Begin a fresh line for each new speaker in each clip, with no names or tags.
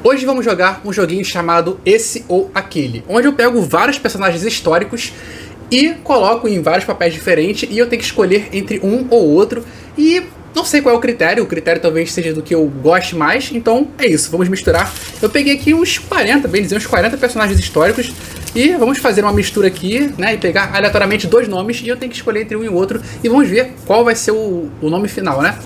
Hoje vamos jogar um joguinho chamado Esse ou Aquele, onde eu pego vários personagens históricos e coloco em vários papéis diferentes e eu tenho que escolher entre um ou outro e não sei qual é o critério talvez seja do que eu goste mais, então é isso, vamos misturar. Eu peguei aqui uns 40, bem dizer, uns 40 personagens históricos e vamos fazer uma mistura aqui, né, e pegar aleatoriamente dois nomes e eu tenho que escolher entre um e outro e vamos ver qual vai ser o nome final, né?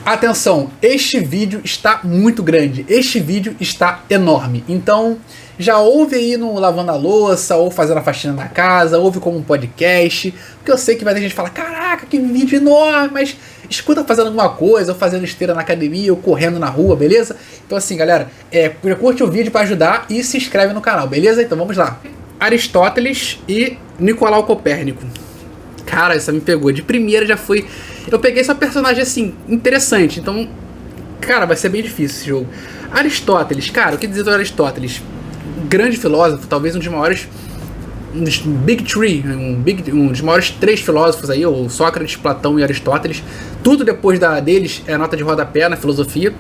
Atenção, este vídeo está muito grande, este vídeo está enorme, então já ouve aí no lavando a louça, ou fazendo a faxina na casa, ouve como um podcast, porque eu sei que vai ter gente que fala, caraca, que vídeo enorme, mas escuta fazendo alguma coisa, ou fazendo esteira na academia, ou correndo na rua, beleza? Então assim, galera, curte o vídeo para ajudar e se inscreve no canal, beleza? Então vamos lá. Aristóteles e Nicolau Copérnico. Cara, essa me pegou. De primeira já foi... Eu peguei só personagem, assim, interessante. Então, cara, vai ser bem difícil esse jogo. Aristóteles, cara, o que dizer do Aristóteles? Grande filósofo, talvez um dos maiores... Big Three, um dos maiores três filósofos aí, o Sócrates, Platão e Aristóteles. Tudo depois deles é nota de rodapé na filosofia.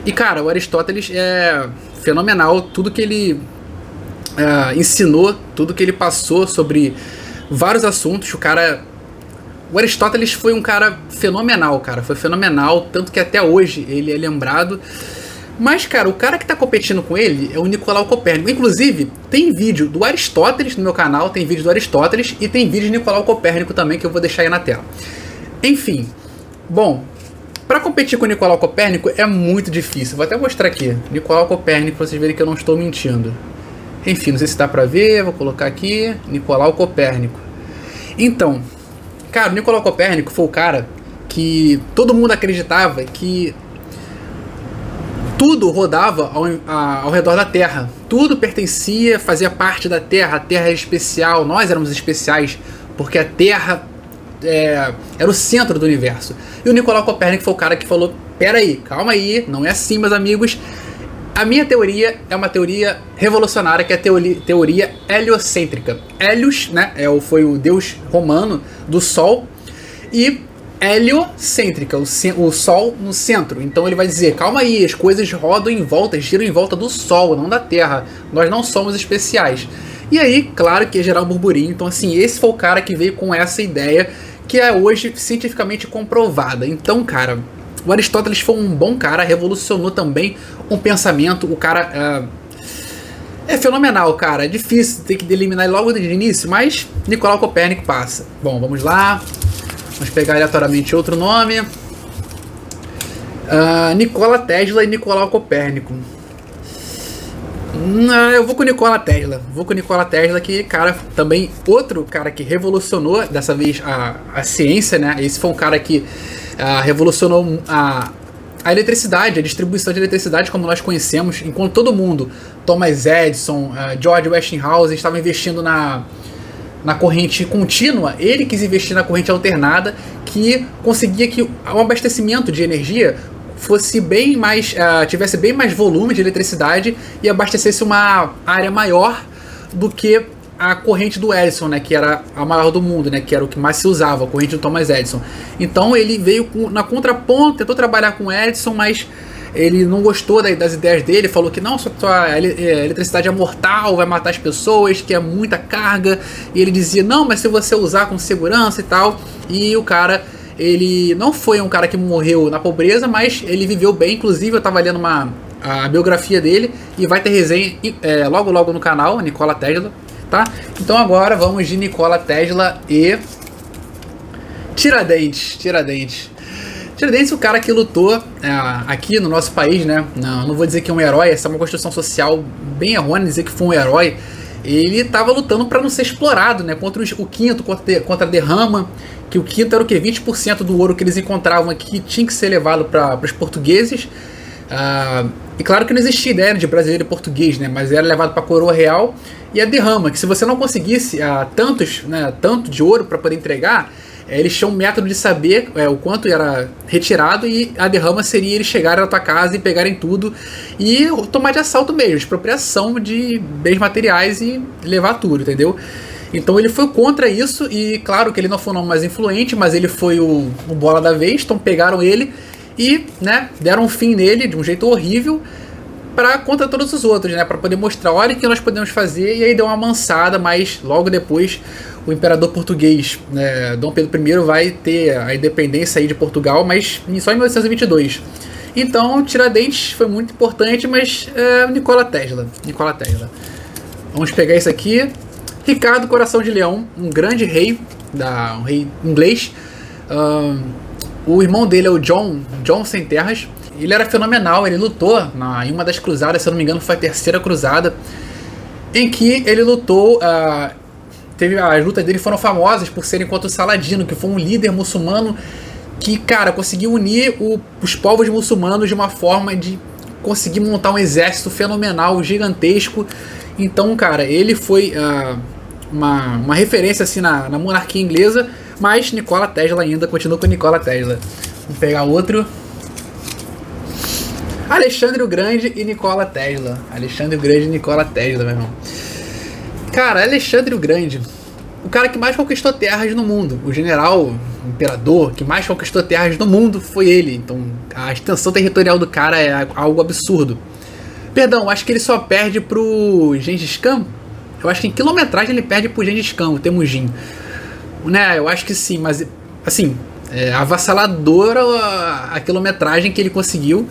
E, cara, o Aristóteles é fenomenal. Tudo que ele ensinou, tudo que ele passou sobre... vários assuntos, o Aristóteles foi um cara fenomenal, cara, foi fenomenal, tanto que até hoje ele é lembrado. Mas, cara, o cara que tá competindo com ele é o Nicolau Copérnico. Inclusive, tem vídeo do Aristóteles no meu canal, tem vídeo do Aristóteles e tem vídeo de Nicolau Copérnico também, que eu vou deixar aí na tela. Enfim, bom, pra competir com o Nicolau Copérnico é muito difícil, vou até mostrar aqui, Nicolau Copérnico, pra vocês verem que eu não estou mentindo. Enfim, não sei se dá pra ver, vou colocar aqui, Nicolau Copérnico. Então, cara, o Nicolau Copérnico foi o cara que todo mundo acreditava que tudo rodava ao redor da Terra. Tudo pertencia, fazia parte da Terra, a Terra é especial, nós éramos especiais, porque a Terra era o centro do universo. E o Nicolau Copérnico foi o cara que falou, pera aí, calma aí, não é assim, meus amigos. A minha teoria é uma teoria revolucionária, que é a teoria heliocêntrica. Hélios, né, foi o deus romano do Sol, e heliocêntrica, o Sol no centro. Então ele vai dizer, calma aí, as coisas rodam em volta, giram em volta do Sol, não da Terra. Nós não somos especiais. E aí, claro que ia gerar um burburinho. Então assim, esse foi o cara que veio com essa ideia, que é hoje cientificamente comprovada. Então, cara... O Aristóteles foi um bom cara, revolucionou também um pensamento. O cara é fenomenal, cara. É difícil ter que eliminar ele logo desde o início, mas Nicolau Copérnico passa. Bom, vamos lá. Vamos pegar aleatoriamente outro nome. Nikola Tesla e Nicolau Copérnico. Eu vou com Nikola Tesla. Vou com Nikola Tesla, que, cara, também outro cara que revolucionou, dessa vez, a ciência, né? Esse foi um cara que revolucionou a eletricidade, a distribuição de eletricidade como nós conhecemos, enquanto todo mundo, Thomas Edison, George Westinghouse, estavam investindo na corrente contínua, ele quis investir na corrente alternada, que conseguia que o abastecimento de energia fosse bem mais, tivesse bem mais volume de eletricidade e abastecesse uma área maior do que a corrente do Edison, né, que era a maior do mundo, né, que era o que mais se usava, a corrente do Thomas Edison. Então ele veio na contraponta, tentou trabalhar com o Edison, mas ele não gostou das ideias dele, falou que não, a eletricidade é mortal, vai matar as pessoas, que é muita carga, e ele dizia, não, mas se você usar com segurança e tal, e o cara... Ele não foi um cara que morreu na pobreza, mas ele viveu bem. Inclusive eu tava lendo a biografia dele e vai ter resenha logo no canal, Nikola Tesla, tá? Então agora vamos de Nikola Tesla e Tiradentes. Tiradentes é o cara que lutou aqui no nosso país, né? Não vou dizer que é um herói, essa é uma construção social bem errônea dizer que foi um herói. Ele estava lutando para não ser explorado, né? Contra o quinto, contra a derrama, que o quinto era o que? 20% do ouro que eles encontravam aqui tinha que ser levado para os portugueses. E claro que não existia ideia de brasileiro e português, né? Mas era levado para a coroa real. E a derrama, que se você não conseguisse tanto de ouro para poder entregar, eles tinham um método de saber o quanto era retirado, e a derrama seria eles chegarem na tua casa e pegarem tudo e tomar de assalto mesmo, expropriação de bens materiais e levar tudo, entendeu? Então ele foi contra isso, e claro que ele não foi o nome mais influente, mas ele foi o bola da vez. Então pegaram ele e, né, deram um fim nele de um jeito horrível, contra todos os outros, né? Para poder mostrar, olha o que nós podemos fazer. E aí deu uma amansada, mas logo depois o imperador português, né, Dom Pedro I, vai ter a independência aí de Portugal, mas só em 1822. Então Tiradentes foi muito importante, mas Nikola Tesla. Vamos pegar isso aqui. Ricardo Coração de Leão, um grande rei, um rei inglês. O irmão dele é o John Sem Terras. Ele era fenomenal, ele lutou em uma das cruzadas, se eu não me engano foi a terceira cruzada, em que ele lutou, as lutas dele foram famosas por serem contra o Saladino, que foi um líder muçulmano que, cara, conseguiu unir os povos muçulmanos de uma forma de conseguir montar um exército fenomenal, gigantesco. Então, cara, ele foi uma referência assim na monarquia inglesa, mas Nikola Tesla ainda continua com Nikola Tesla. Vamos pegar outro. Alexandre o Grande e Nikola Tesla. Alexandre o Grande e Nikola Tesla, meu irmão. Cara, Alexandre o Grande, o cara que mais conquistou terras no mundo, o general, o imperador que mais conquistou terras no mundo foi ele. Então a extensão territorial do cara é algo absurdo. Perdão, acho que ele só perde pro Gengis Khan. Eu acho que em quilometragem ele perde pro Gengis Khan, o Temujin. Né, eu acho que sim, mas assim, avassaladora a quilometragem que ele conseguiu.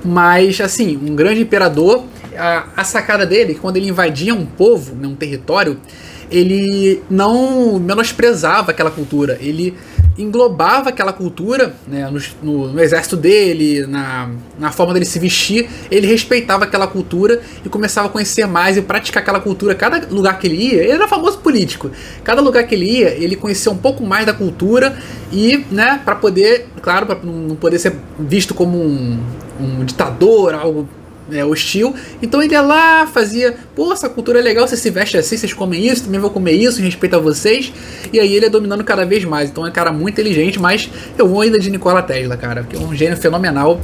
Mas, assim, um grande imperador, a sacada dele, quando ele invadia um povo, um território, ele não menosprezava aquela cultura, ele englobava aquela cultura, né, no exército dele, na forma dele se vestir, ele respeitava aquela cultura e começava a conhecer mais e praticar aquela cultura. Cada lugar que ele ia, ele era famoso político, cada lugar que ele ia, ele conhecia um pouco mais da cultura e, né, para poder, claro, para não poder ser visto como um ditador, algo hostil. Então ele ia lá, fazia, pô, essa cultura é legal, você se veste assim, vocês comem isso, também vou comer isso, em respeito a vocês. E aí ele é dominando cada vez mais. Então é um cara muito inteligente, mas eu vou ainda de Nikola Tesla, cara, que é um gênio fenomenal.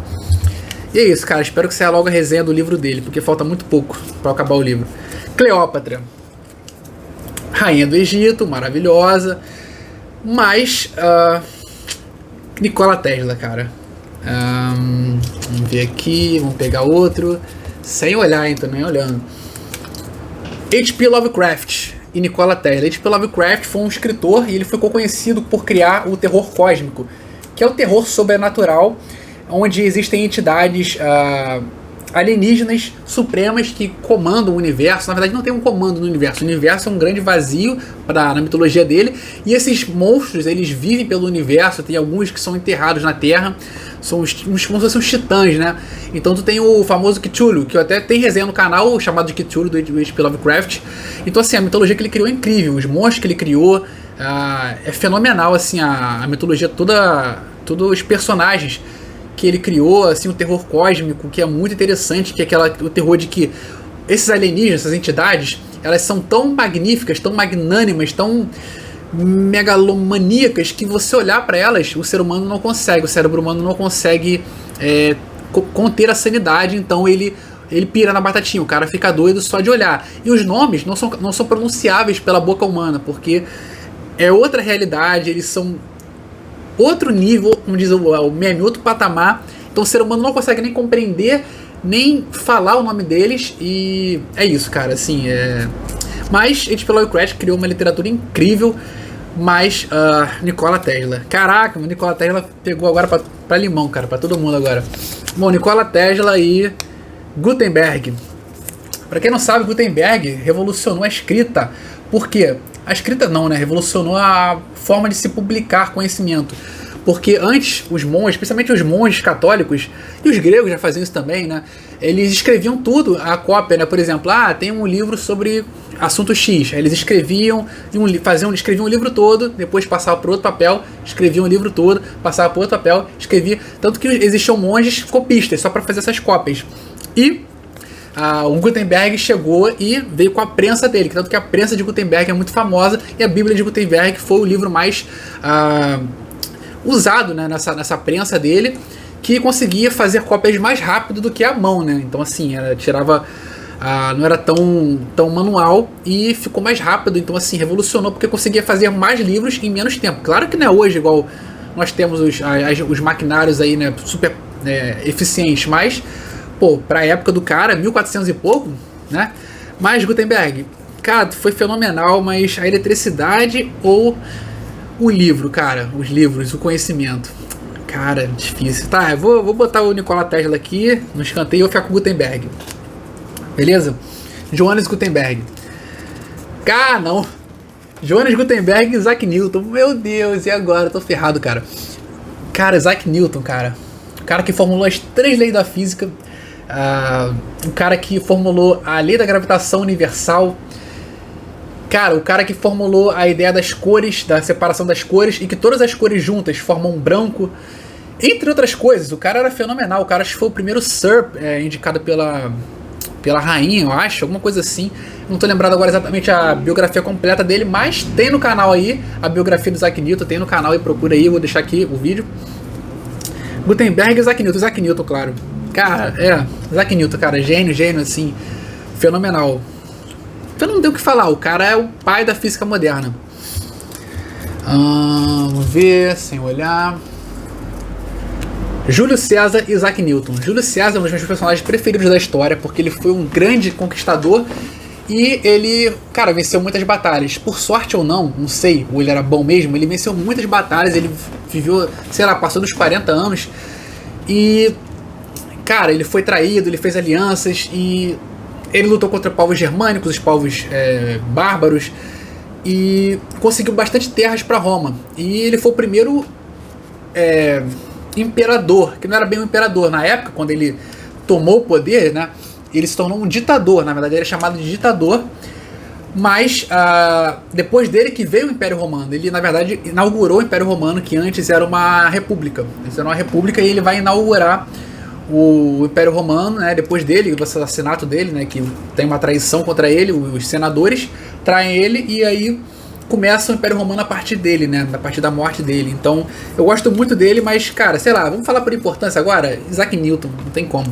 E é isso, cara, espero que saia logo a resenha do livro dele, porque falta muito pouco para acabar o livro. Cleópatra, rainha do Egito, maravilhosa, mas Nikola Tesla, cara. Vamos ver aqui, vamos pegar outro. Sem olhar, hein, também olhando. H.P. Lovecraft e Nikola Tesla. H.P. Lovecraft foi um escritor e ele ficou conhecido por criar o terror cósmico, que é o terror sobrenatural, onde existem entidades alienígenas supremas que comandam o universo. Na verdade não tem um comando no universo. O universo é um grande vazio na mitologia dele. E esses monstros, eles vivem pelo universo. Tem alguns que são enterrados na Terra. São como se fossem os titãs, né? Então tu tem o famoso Cthulhu, que eu até tem resenha no canal chamado de Cthulhu, do H.P. Lovecraft. Então assim, a mitologia que ele criou é incrível. Os monstros que ele criou é fenomenal, assim, a mitologia toda os personagens que ele criou, assim, o terror cósmico, que é muito interessante, que é o terror de que esses alienígenas, essas entidades, elas são tão magníficas, tão magnânimas, tão megalomaníacas, que você olhar para elas, o ser humano não consegue, o cérebro humano não consegue conter a sanidade, então ele pira na batatinha, o cara fica doido só de olhar. E os nomes não são pronunciáveis pela boca humana, porque é outra realidade, eles são outro nível, como diz o meme, outro patamar. Então o ser humano não consegue nem compreender, nem falar o nome deles. E é isso, cara, assim, Mas H.P. Lovecraft criou uma literatura incrível. Mas Nikola Tesla, caraca, o Nikola Tesla pegou agora pra limão, cara, pra todo mundo agora. Bom, Nikola Tesla e Gutenberg. Pra quem não sabe, Gutenberg revolucionou a escrita. Por quê? A escrita não, né? Revolucionou a forma de se publicar conhecimento. Porque antes, os monges, especialmente os monges católicos, e os gregos já faziam isso também, né? Eles escreviam tudo, a cópia, né? Por exemplo, tem um livro sobre assunto X. Aí eles escreviam um livro todo, depois passavam para outro papel, escreviam o livro todo, passavam para outro papel, escrevia. Tanto que existiam monges copistas, só para fazer essas cópias. E o Gutenberg chegou e veio com a prensa dele, tanto que a prensa de Gutenberg é muito famosa, e a Bíblia de Gutenberg foi o livro mais usado, né, nessa prensa dele, que conseguia fazer cópias mais rápido do que a mão, né? Então assim, não era tão manual e ficou mais rápido, então assim, revolucionou porque conseguia fazer mais livros em menos tempo. Claro que não é hoje igual nós temos os maquinários aí, né, super eficientes, mas pô, pra época do cara, 1400 e pouco, né? Mas Gutenberg, cara, foi fenomenal, mas a eletricidade ou o livro, cara, os livros, o conhecimento. Cara, difícil. Tá, eu vou botar o Nikola Tesla aqui no escanteio e vou ficar com o Gutenberg. Beleza? Johannes Gutenberg. Cara, não. Johannes Gutenberg e Isaac Newton. Meu Deus, e agora? Eu tô ferrado, cara. Cara, Isaac Newton, cara. O cara que formulou as 3 leis da física. O cara que formulou a lei da gravitação universal. Cara, o cara que formulou a ideia das cores, da separação das cores, e que todas as cores juntas formam um branco. Entre outras coisas, o cara era fenomenal. O cara acho que foi o primeiro Sir indicado pela rainha, eu acho, alguma coisa assim. Não tô lembrado agora exatamente a biografia completa dele, mas tem no canal aí a biografia do Isaac Newton, tem no canal e procura aí, eu vou deixar aqui o vídeo. Gutenberg e Isaac Newton, claro. Cara, Isaac Newton, cara, gênio, assim, fenomenal. Então não tem o que falar, o cara é o pai da física moderna. Vamos ver, sem olhar. Júlio César e Isaac Newton. Júlio César é um dos meus personagens preferidos da história, porque ele foi um grande conquistador e ele, cara, venceu muitas batalhas. Por sorte ou não sei, ou ele era bom mesmo, ele venceu muitas batalhas, ele viveu, sei lá, passou dos 40 anos e, cara, ele foi traído, ele fez alianças e ele lutou contra povos germânicos, os povos bárbaros, e conseguiu bastante terras para Roma. E ele foi o primeiro imperador, que não era bem um imperador na época, quando ele tomou o poder, né? Ele se tornou um ditador, na verdade ele é chamado de ditador, mas depois dele que veio o Império Romano. Ele na verdade inaugurou o Império Romano, que antes era uma república. Isso era uma república e ele vai inaugurar o Império Romano, né? Depois dele, do assassinato dele, né? Que tem uma traição contra ele, os senadores traem ele e aí começa o Império Romano a partir dele, né? A partir da morte dele. Então, eu gosto muito dele, mas, cara, sei lá, vamos falar por importância agora? Isaac Newton, não tem como.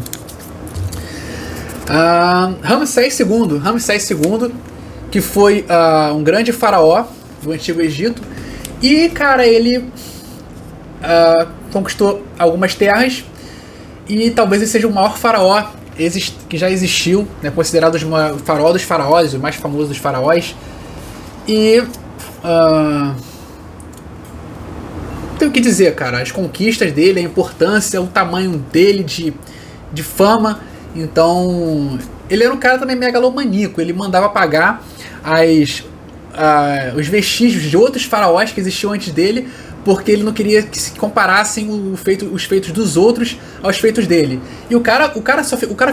Ramsés II, que foi um grande faraó do Antigo Egito. E, cara, ele conquistou algumas terras. E talvez ele seja o maior faraó que já existiu, né? Considerado o faraó dos faraós, o mais famoso dos faraós. E tem o que dizer, cara. As conquistas dele, a importância, o tamanho dele de fama. Então, ele era um cara também megalomaníaco. Ele mandava apagar os vestígios de outros faraós que existiam antes dele, porque ele não queria que se comparassem os feitos dos outros aos feitos dele. E o cara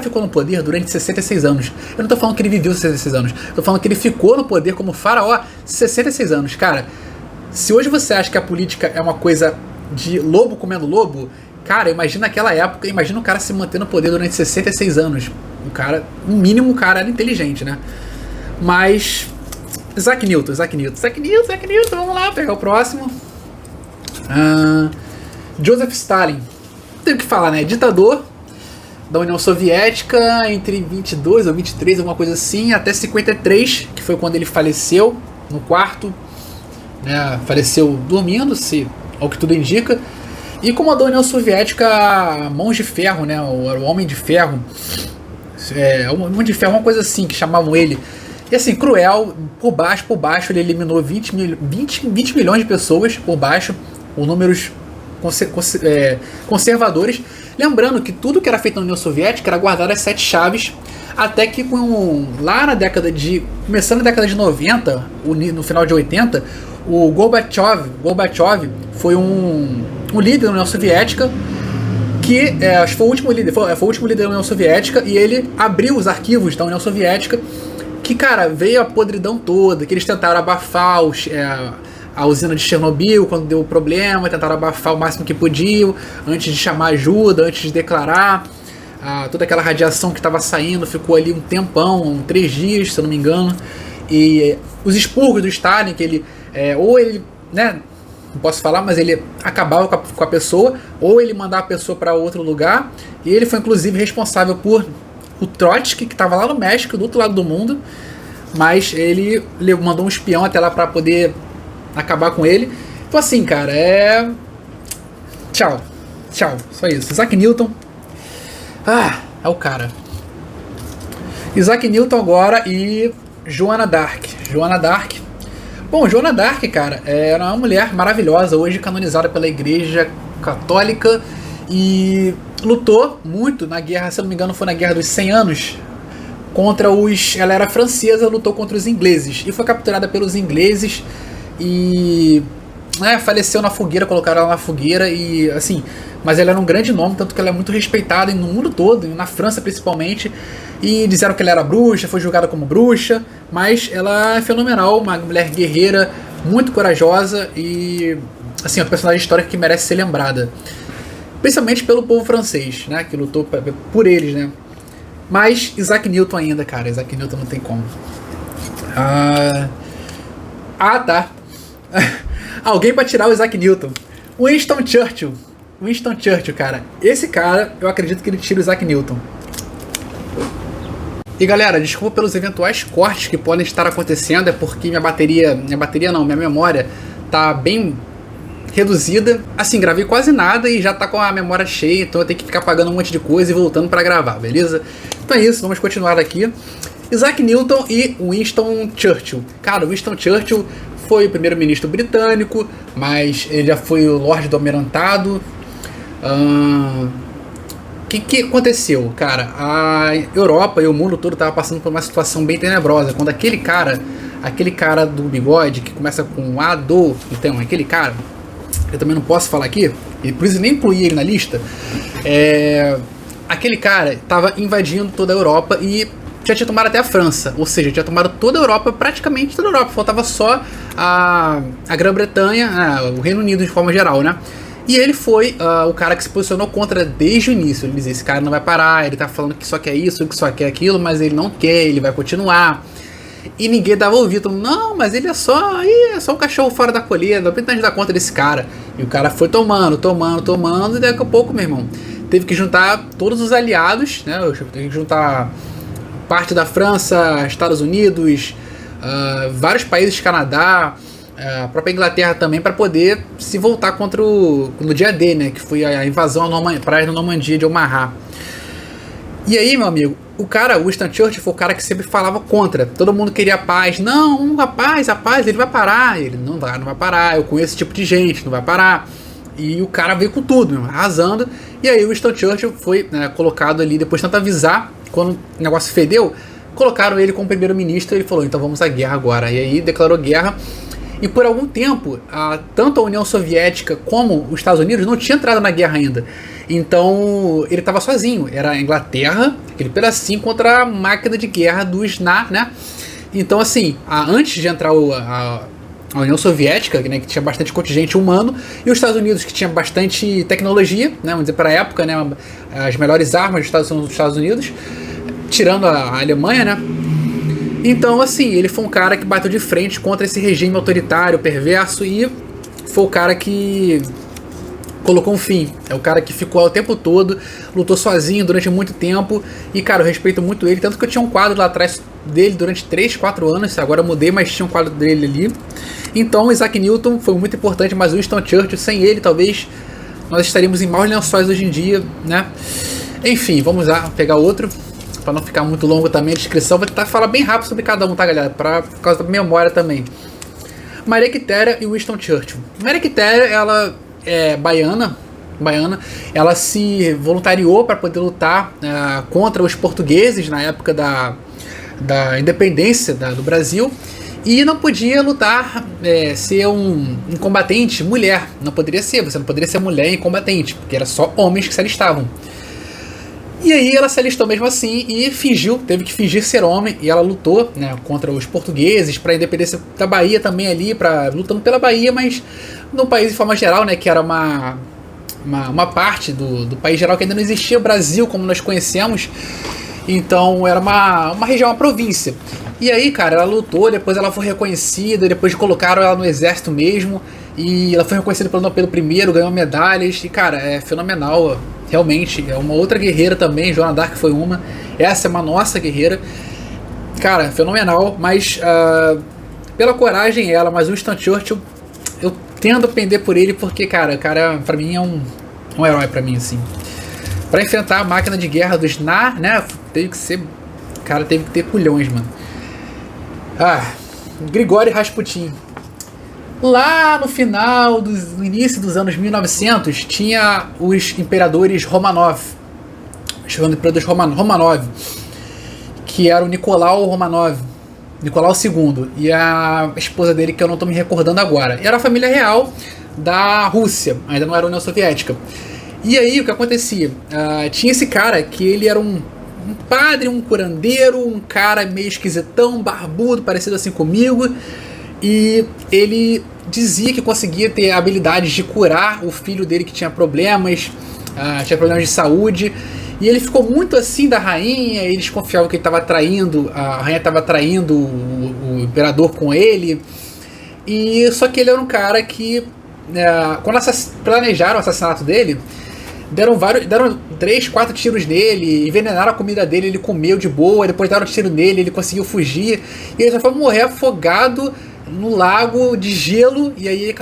ficou no poder durante 66 anos. Eu não tô falando que ele viveu 66 anos. Tô falando que ele ficou no poder como faraó 66 anos. Cara, se hoje você acha que a política é uma coisa de lobo comendo lobo, cara, imagina aquela época, imagina o cara se manter no poder durante 66 anos. O cara, no mínimo, o cara era inteligente, né? Mas Isaac Newton, vamos lá, pegar o próximo. Joseph Stalin, não tem o que falar, né? Ditador da União Soviética entre 22 ou 23, alguma coisa assim, até 53, que foi quando ele faleceu no quarto, né? Faleceu dormindo, ao que tudo indica. E comandou a União Soviética mãos de ferro, né? O Homem de Ferro. O Homem de Ferro, uma coisa assim que chamavam ele. E assim, cruel, por baixo ele eliminou 20 milhões de pessoas por baixo, com números conservadores. Lembrando que tudo que era feito na União Soviética era guardado às 7 chaves, até que lá começando na década de 90, no final de 80, o Gorbachev foi um líder da União Soviética, que acho que foi o último líder da União Soviética, e ele abriu os arquivos da União Soviética, que, cara, veio a podridão toda, que eles tentaram abafar a usina de Chernobyl quando deu problema, tentaram abafar o máximo que podiam, antes de chamar ajuda, antes de declarar. Toda aquela radiação que estava saindo ficou ali um tempão, 3 dias, se eu não me engano. E os expurgos do Stalin, que ele, né, não posso falar, mas ele acabava com a pessoa, ou ele mandava a pessoa para outro lugar, e ele foi inclusive responsável por o Trotsky, que estava lá no México, do outro lado do mundo, mas ele mandou um espião até lá para poder acabar com ele. Então assim, cara, tchau, só isso. Isaac Newton, É o cara. Isaac Newton agora e Joana d'Arc. Joana d'Arc. Bom, Joana d'Arc, cara, era uma mulher maravilhosa, hoje canonizada pela Igreja Católica e lutou muito na guerra, se eu não me engano foi na Guerra dos 100 Anos, contra os... Ela era francesa, lutou contra os ingleses e foi capturada pelos ingleses e faleceu na fogueira, colocaram ela na fogueira e assim, mas ela era um grande nome, tanto que ela é muito respeitada no mundo todo, na França principalmente, e disseram que ela era bruxa, foi julgada como bruxa, mas ela é fenomenal, uma mulher guerreira, muito corajosa e assim, uma personagem histórica que merece ser lembrada, principalmente pelo povo francês, né, que lutou por eles, né. Mas Isaac Newton ainda, cara, Isaac Newton não tem como. Tá. Alguém pra tirar o Isaac Newton. Winston Churchill. Winston Churchill, cara. Esse cara, eu acredito que ele tira o Isaac Newton. E galera, desculpa pelos eventuais cortes que podem estar acontecendo, é porque minha memória tá bem reduzida. Assim, gravei quase nada e já tá com a memória cheia, então eu tenho que ficar apagando um monte de coisa e voltando pra gravar, beleza? Então é isso, vamos continuar aqui. Isaac Newton e Winston Churchill. Cara, Winston Churchill foi o primeiro-ministro britânico, mas ele já foi o Lorde do Almirantado. Que aconteceu, cara? A Europa e o mundo todo tava passando por uma situação bem tenebrosa, quando aquele cara do bigode, que começa com Adolf, então, aquele cara, eu também não posso falar aqui, e por isso nem incluí ele na lista, aquele cara tava invadindo toda a Europa e já tinha tomado até a França, ou seja, tinha tomado toda a Europa, praticamente toda a Europa, faltava só a Grã-Bretanha, o Reino Unido de forma geral, né? E ele foi o cara que se posicionou contra desde o início. Ele dizia, esse cara não vai parar, ele tá falando que só quer isso, que só quer aquilo, mas ele não quer, ele vai continuar. E ninguém dava ouvido, não, mas ele é só um cachorro fora da colheita, não precisa dar conta desse cara. E o cara foi tomando, e daqui a pouco, meu irmão, teve que juntar todos os aliados, né? Teve que juntar parte da França, Estados Unidos, vários países, Canadá, a própria Inglaterra também, para poder se voltar contra no dia D, né, que foi a invasão à praia da Normandia de Omaha. E aí, meu amigo, o Winston Churchill foi o cara que sempre falava contra. Todo mundo queria paz. Não, rapaz, ele vai parar. Ele não vai parar. Eu conheço esse tipo de gente, não vai parar. E o cara veio com tudo, meu, arrasando. E aí o Winston Churchill foi colocado ali, depois de tanto avisar, quando o negócio fedeu, colocaram ele como primeiro-ministro. Ele falou, então vamos à guerra agora. E aí declarou guerra. E por algum tempo, tanto a União Soviética como os Estados Unidos não tinham entrado na guerra ainda. Então ele estava sozinho. Era a Inglaterra, aquele pedacinho, contra a máquina de guerra dos né? Então assim, antes de entrar a União Soviética, né, que tinha bastante contingente humano, e os Estados Unidos, que tinha bastante tecnologia, né, vamos dizer, para a época, né, as melhores armas dos Estados Unidos, tirando a Alemanha, né? Então, assim, ele foi um cara que bateu de frente contra esse regime autoritário, perverso, e foi o cara que colocou um fim. É o cara que ficou o tempo todo, lutou sozinho durante muito tempo, e, cara, eu respeito muito ele, tanto que eu tinha um quadro lá atrás dele durante 3, 4 anos, agora eu mudei, mas tinha um quadro dele ali. Então, Isaac Newton foi muito importante, mas Winston Churchill, sem ele, talvez nós estaríamos em maus lençóis hoje em dia, né? Enfim, vamos lá, pegar outro. Pra não ficar muito longo também a descrição, vou tentar falar bem rápido sobre cada um, tá, galera? Por causa da memória também. Maria Quitéria e Winston Churchill. Maria Quitéria, ela é baiana, ela se voluntariou para poder lutar contra os portugueses na época da independência do Brasil, e não podia lutar, ser um combatente mulher. Não poderia ser, você não poderia ser mulher e combatente, porque era só homens que se alistavam. E aí ela se alistou mesmo assim e teve que fingir ser homem, e ela lutou, né, contra os portugueses para a independência da Bahia também ali, lutando pela Bahia, mas no país de forma geral, né, que era uma parte do país geral que ainda não existia o Brasil como nós conhecemos, então era uma região, uma província. E aí, cara, ela lutou, depois ela foi reconhecida, depois colocaram ela no exército mesmo, e ela foi reconhecida pelo Dom Pedro I, ganhou medalhas, e cara, é fenomenal. Realmente, é uma outra guerreira também, Joana d'Arc foi uma. Essa é uma nossa guerreira. Cara, fenomenal, mas pela coragem mas o Winston Churchill, eu tendo a pender por ele porque, cara, o cara pra mim é um herói pra mim, assim. Pra enfrentar a máquina de guerra dos Na, né? Teve que ser... Cara, teve que ter culhões, mano. Grigori Rasputin. Lá no final, no início dos anos 1900, tinha os imperadores Romanov. Chamando de imperadores Romanov. Que era o Nicolau Romanov. Nicolau II. E a esposa dele, que eu não tô me recordando agora. Era a família real da Rússia. Ainda não era a União Soviética. E aí, o que acontecia? Tinha esse cara que ele era um padre, um curandeiro, um cara meio esquisitão, barbudo, parecido assim comigo. E ele dizia que conseguia ter habilidades de curar o filho dele que tinha problemas de saúde. E ele ficou muito assim da rainha, eles confiavam que ele estava traindo, a rainha estava traindo o imperador com ele. E só que ele era um cara que, quando planejaram o assassinato dele, deram 3, 4 tiros nele, envenenaram a comida dele, ele comeu de boa, depois deram um tiro nele, ele conseguiu fugir, e ele só foi morrer afogado no lago de gelo, e aí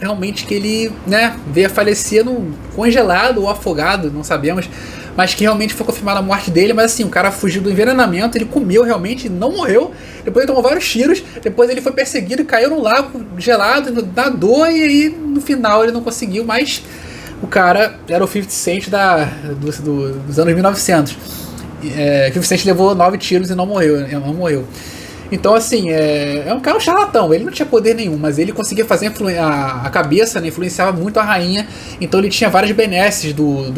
realmente que ele, né, veio a falecer congelado ou afogado, não sabemos, mas que realmente foi confirmada a morte dele. Mas assim, o cara fugiu do envenenamento, ele comeu realmente, não morreu, depois ele tomou vários tiros, depois ele foi perseguido e caiu no lago gelado, nadou, e aí no final ele não conseguiu, mas o cara era o 50 Cent dos anos 1900. 50 Cent levou 9 tiros e não morreu. Então, assim, é um cara charlatão. Ele não tinha poder nenhum, mas ele conseguia fazer a cabeça, né, influenciava muito a rainha. Então ele tinha várias benesses do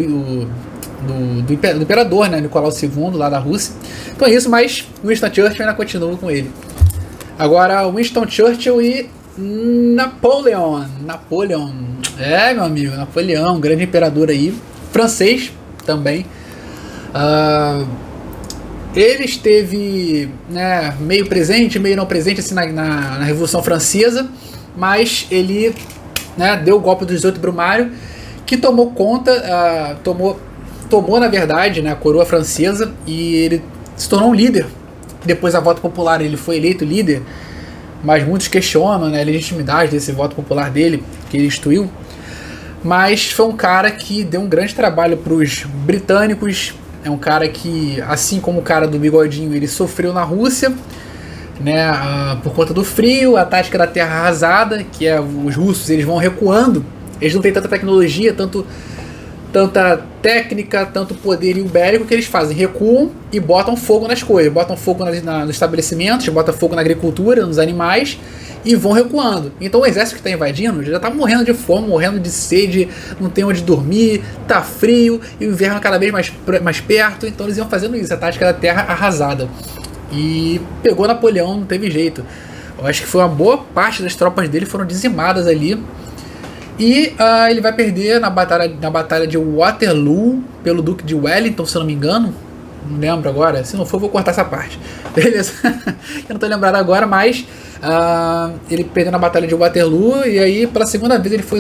imperador, né, Nicolau II, lá da Rússia. Então é isso, mas Winston Churchill ainda continua com ele. Agora, Winston Churchill e Napoleon. Meu amigo, Napoleão, grande imperador aí. Francês também. Ele esteve, né, meio presente, meio não presente assim, na Revolução Francesa, mas ele, né, deu o golpe do 18 Brumário, que tomou conta, tomou na verdade, né, a coroa francesa, e ele se tornou um líder. Depois da voto popular ele foi eleito líder, mas muitos questionam, né, a legitimidade desse voto popular dele, que ele instituiu. Mas foi um cara que deu um grande trabalho para os britânicos. É um cara que, assim como o cara do bigodinho, ele sofreu na Rússia, né, por conta do frio, a tática da terra arrasada, que é os russos, eles vão recuando, eles não têm tanta tecnologia, tanta técnica, tanto poder ibérico, que eles fazem, recuam e botam fogo nas coisas, botam fogo nos estabelecimentos, botam fogo na agricultura, nos animais, e vão recuando. Então o exército que está invadindo já está morrendo de fome, morrendo de sede, não tem onde dormir, tá frio, e o inverno cada vez mais perto. Então eles iam fazendo isso, a tática da terra arrasada. E pegou Napoleão, não teve jeito. Eu acho que foi uma boa parte das tropas dele foram dizimadas ali. E ele vai perder na batalha de Waterloo pelo Duque de Wellington, se eu não me engano. Não lembro agora. Se não for, vou cortar essa parte. Beleza? Eu não tô lembrado agora, mas ele perdeu na batalha de Waterloo. E aí, pela segunda vez, ele foi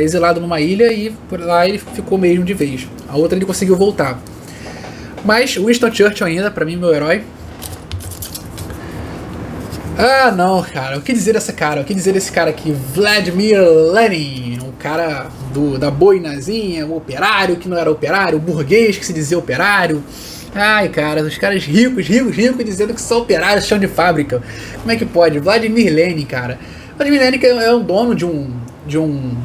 exilado numa ilha. E por lá ele ficou mesmo de vez. A outra ele conseguiu voltar. Mas Winston Churchill ainda, pra mim, meu herói. Não, cara. O que dizer desse cara? O que dizer desse cara aqui? Vladimir Lenin. O cara da boinazinha, o operário que não era operário, o burguês que se dizia operário. Ai, cara, os caras ricos, dizendo que são operários, chão de fábrica. Como é que pode? Vladimir Lenin, cara. Vladimir Lenin é um dono de um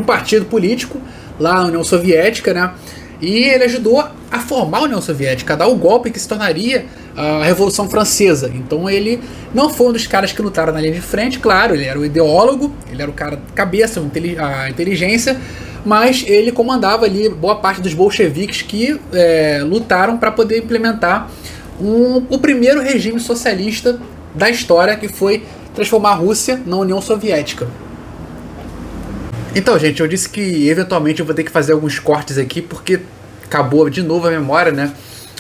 partido político lá na União Soviética, né? E ele ajudou a formar a União Soviética, a dar o golpe que se tornaria a Revolução Francesa. Então ele não foi um dos caras que lutaram na linha de frente, claro, ele era o ideólogo, ele era o cara cabeça, a inteligência, mas ele comandava ali boa parte dos bolcheviques que lutaram para poder implementar o primeiro regime socialista da história, que foi transformar a Rússia na União Soviética. Então, gente, eu disse que eventualmente eu vou ter que fazer alguns cortes aqui, porque acabou de novo a memória, né?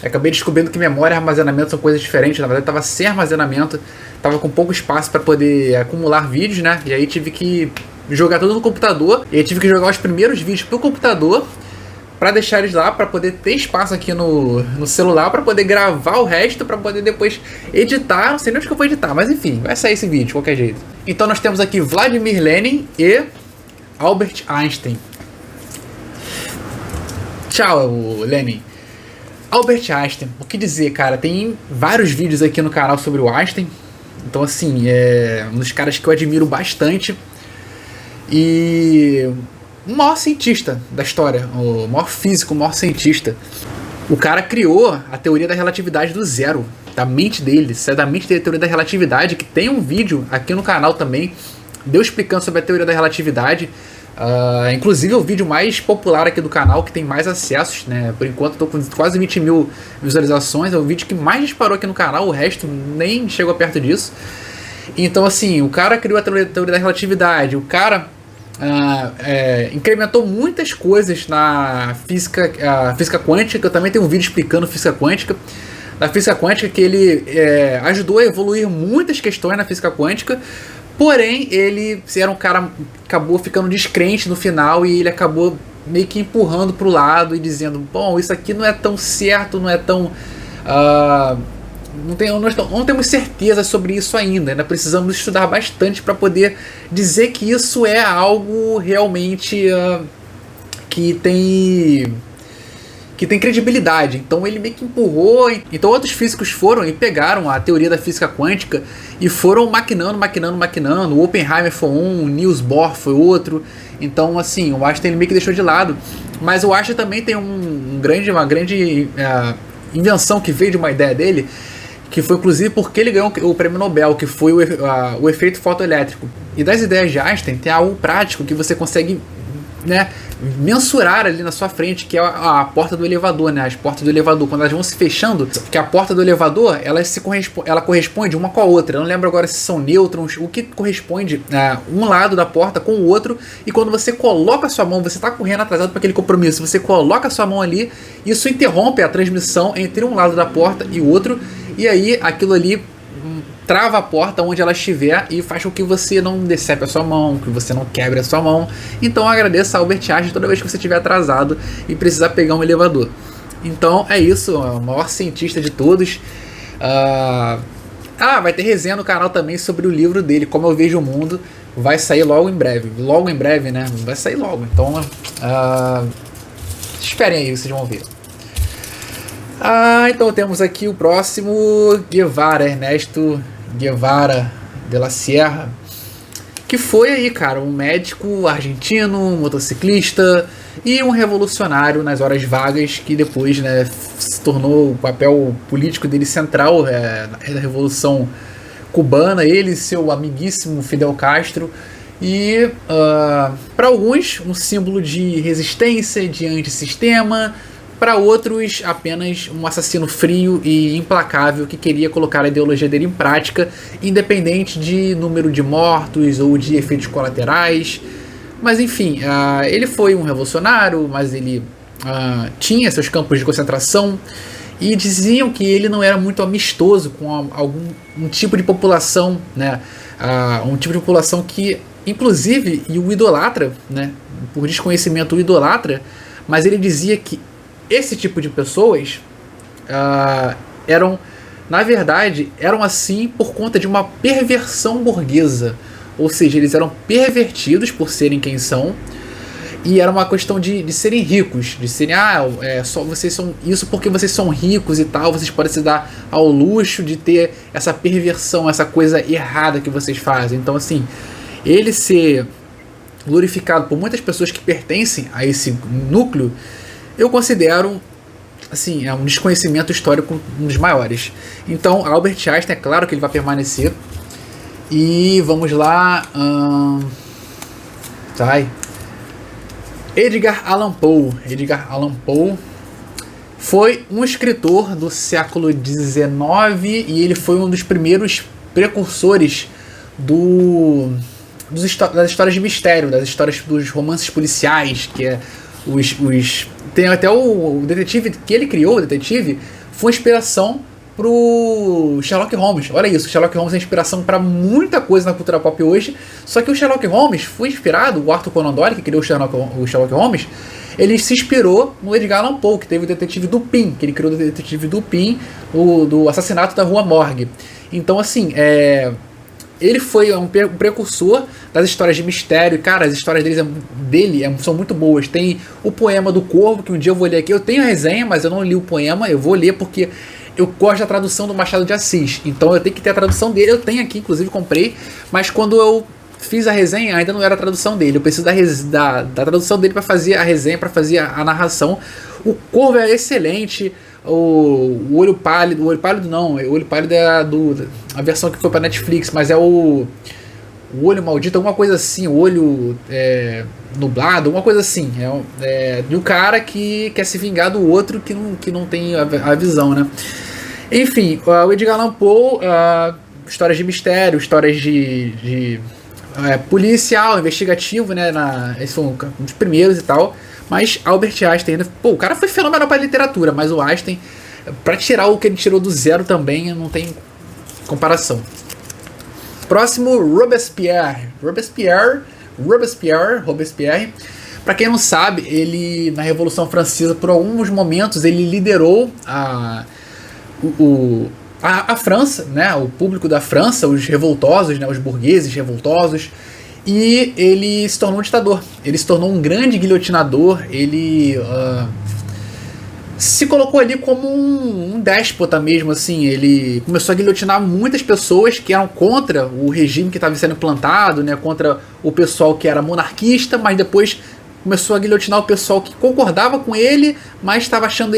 Acabei descobrindo que memória e armazenamento são coisas diferentes. Na verdade, estava sem armazenamento, estava com pouco espaço para poder acumular vídeos, né? E aí tive que jogar tudo no computador. E aí tive que jogar os primeiros vídeos pro computador para deixar eles lá, para poder ter espaço aqui no celular, para poder gravar o resto, para poder depois editar. Não sei nem onde que eu vou editar, mas enfim, vai sair esse vídeo de qualquer jeito. Então nós temos aqui Vladimir Lenin e Albert Einstein. Tchau, Lenin. Albert Einstein, o que dizer, cara? Tem vários vídeos aqui no canal sobre o Einstein. Então, assim, é um dos caras que eu admiro bastante. E o maior cientista da história, o maior físico, o maior cientista. O cara criou a teoria da relatividade do zero, da mente dele, sai da mente dele, a teoria da relatividade, que tem um vídeo aqui no canal também, deu explicando sobre a teoria da relatividade. Inclusive é o vídeo mais popular aqui do canal, que tem mais acessos, né? Por enquanto estou com quase 20 mil visualizações, é o vídeo que mais disparou aqui no canal, o resto nem chegou perto disso. Então, assim, o cara criou a teoria da relatividade, o cara incrementou muitas coisas na física quântica. Eu também tenho um vídeo explicando física quântica. Na física quântica, que ele ajudou a evoluir muitas questões na física quântica. Porém, ele era um cara que acabou ficando descrente no final e ele acabou meio que empurrando para o lado e dizendo: bom, isso aqui não é tão certo, não é tão... não temos certeza sobre isso ainda precisamos estudar bastante para poder dizer que isso é algo realmente que tem credibilidade. Então ele meio que empurrou. Então outros físicos foram e pegaram a teoria da física quântica e foram maquinando. O Oppenheimer foi um, o Niels Bohr foi outro. Então, assim, o Einstein ele meio que deixou de lado. Mas o Einstein também tem uma grande invenção que veio de uma ideia dele, que foi inclusive porque ele ganhou o prêmio Nobel, que foi o efeito fotoelétrico. E das ideias de Einstein tem algo prático que você consegue, né, mensurar ali na sua frente, que é a porta do elevador, né? As portas do elevador, quando elas vão se fechando, que a porta do elevador, ela corresponde uma com a outra. Eu não lembro agora se são nêutrons, o que corresponde um lado da porta com o outro. E quando você coloca a sua mão, você está correndo atrasado para aquele compromisso, você coloca a sua mão ali, isso interrompe a transmissão entre um lado da porta e o outro, e aí aquilo ali trava a porta onde ela estiver e faz com que você não decepe a sua mão, que você não quebre a sua mão. Então agradeça a Albert Einstein toda vez que você estiver atrasado e precisar pegar um elevador. Então é isso, o maior cientista de todos. Vai ter resenha no canal também sobre o livro dele, Como Eu Vejo o Mundo. Vai sair logo em breve, né? Vai sair logo. Então esperem aí, vocês vão ver. Então temos aqui o próximo, Ernesto Guevara de la Sierra, que foi aí, cara, um médico argentino, um motociclista e um revolucionário nas horas vagas, que depois, né, se tornou o papel político dele central na Revolução Cubana, ele e seu amiguíssimo Fidel Castro. E para alguns um símbolo de resistência, de antissistema. Para outros, apenas um assassino frio e implacável que queria colocar a ideologia dele em prática, independente de número de mortos ou de efeitos colaterais. Mas enfim, ele foi um revolucionário, mas ele tinha seus campos de concentração, e diziam que ele não era muito amistoso com um tipo de população, né? Um tipo de população que, inclusive, o idolatra, né? Por desconhecimento o idolatra, mas ele dizia que esse tipo de pessoas eram assim por conta de uma perversão burguesa. Ou seja, eles eram pervertidos por serem quem são, e era uma questão de serem ricos, de serem, só vocês são isso porque vocês são ricos e tal, vocês podem se dar ao luxo de ter essa perversão, essa coisa errada que vocês fazem. Então, assim, ele ser glorificado por muitas pessoas que pertencem a esse núcleo, eu considero, assim, um desconhecimento histórico um dos maiores. Então, Albert Einstein, é claro que ele vai permanecer. E vamos lá. Edgar Allan Poe. Edgar Allan Poe foi um escritor do século XIX e ele foi um dos primeiros precursores das histórias de mistério, das histórias dos romances policiais, que é tem até o detetive que ele criou, o detetive, foi inspiração pro Sherlock Holmes. Olha isso, Sherlock Holmes é inspiração para muita coisa na cultura pop hoje, só que o Sherlock Holmes foi inspirado, o Arthur Conan Doyle, que criou o Sherlock Holmes, ele se inspirou no Edgar Allan Poe, que teve o detetive Dupin, que ele criou o detetive Dupin, do assassinato da Rua Morgue. Então, assim, Ele foi um precursor das histórias de mistério. Cara, as histórias são muito boas. Tem o poema do Corvo, que um dia eu vou ler aqui. Eu tenho a resenha, mas eu não li o poema. Eu vou ler porque eu gosto da tradução do Machado de Assis. Então eu tenho que ter a tradução dele. Eu tenho aqui, inclusive comprei. Mas quando eu fiz a resenha, ainda não era a tradução dele. Eu preciso da tradução dele para fazer a resenha, para fazer a narração. O Corvo é excelente. O Olho Pálido não, o Olho Pálido é a versão que foi pra Netflix, mas é o Olho Maldito, alguma coisa assim, o Olho Nublado, alguma coisa assim, de um cara que quer se vingar do outro que não tem a visão, né? Enfim, o Edgar Allan Poe, histórias de mistério, histórias de policial, investigativo, né? Esses foram os primeiros e tal. Mas Albert Einstein, o cara foi fenomenal para literatura, mas o Einstein, para tirar o que ele tirou do zero também, não tem comparação. Próximo, Robespierre. Para quem não sabe, ele na Revolução Francesa, por alguns momentos, ele liderou a França, né? O público da França, os revoltosos, né? Os burgueses revoltosos. E ele se tornou um ditador. Ele se tornou um grande guilhotinador. Ele se colocou ali como um déspota mesmo, assim. Ele começou a guilhotinar muitas pessoas que eram contra o regime que estava sendo implantado, né, contra o pessoal que era monarquista, mas depois começou a guilhotinar o pessoal que concordava com ele, mas estava achando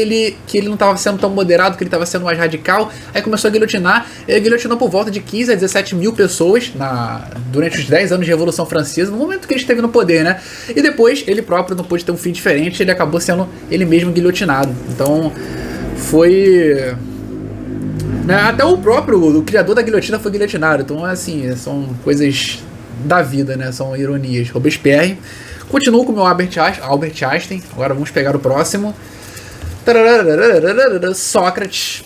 que ele não estava sendo tão moderado, que ele estava sendo mais radical. Aí começou a guilhotinar. Ele guilhotinou por volta de 15 a 17 mil pessoas durante os 10 anos de Revolução Francesa, no momento que ele esteve no poder, né? E depois ele próprio não pôde ter um fim diferente, ele acabou sendo ele mesmo guilhotinado. Então foi... né? Até o criador da guilhotina foi guilhotinado. Então, assim, são coisas da vida, né? São ironias. Robespierre. Continuo com o meu Albert Einstein. Agora vamos pegar o próximo. Sócrates.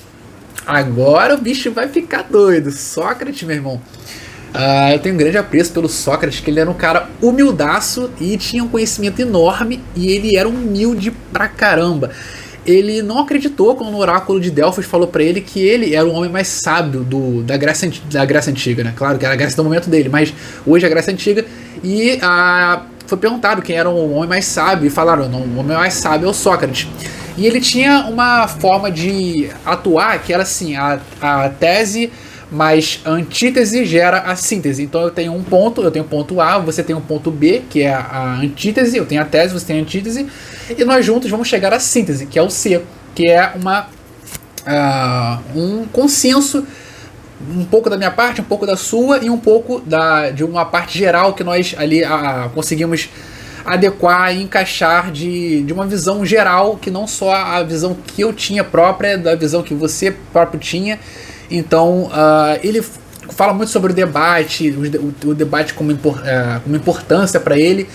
Agora o bicho vai ficar doido. Sócrates, meu irmão. Eu tenho um grande apreço pelo Sócrates, que ele era um cara humildaço e tinha um conhecimento enorme. E ele era humilde pra caramba. Ele não acreditou quando o oráculo de Delfos falou pra ele que ele era o homem mais sábio da Grécia Antiga, né? Claro que era a Grécia do momento dele, mas hoje é a Grécia Antiga. E foi perguntado quem era o homem mais sábio, e falaram, não, o homem mais sábio é o Sócrates. E ele tinha uma forma de atuar que era assim, a tese mais a antítese gera a síntese. Então eu tenho ponto A, você tem um ponto B, que é a antítese, eu tenho a tese, você tem a antítese, e nós juntos vamos chegar à síntese, que é o C, que é um consenso, um pouco da minha parte, um pouco da sua e um pouco de uma parte geral que nós ali conseguimos adequar e encaixar de uma visão geral, que não só a visão que eu tinha própria, da visão que você próprio tinha. Então ele fala muito sobre o debate, o debate como importância para ele.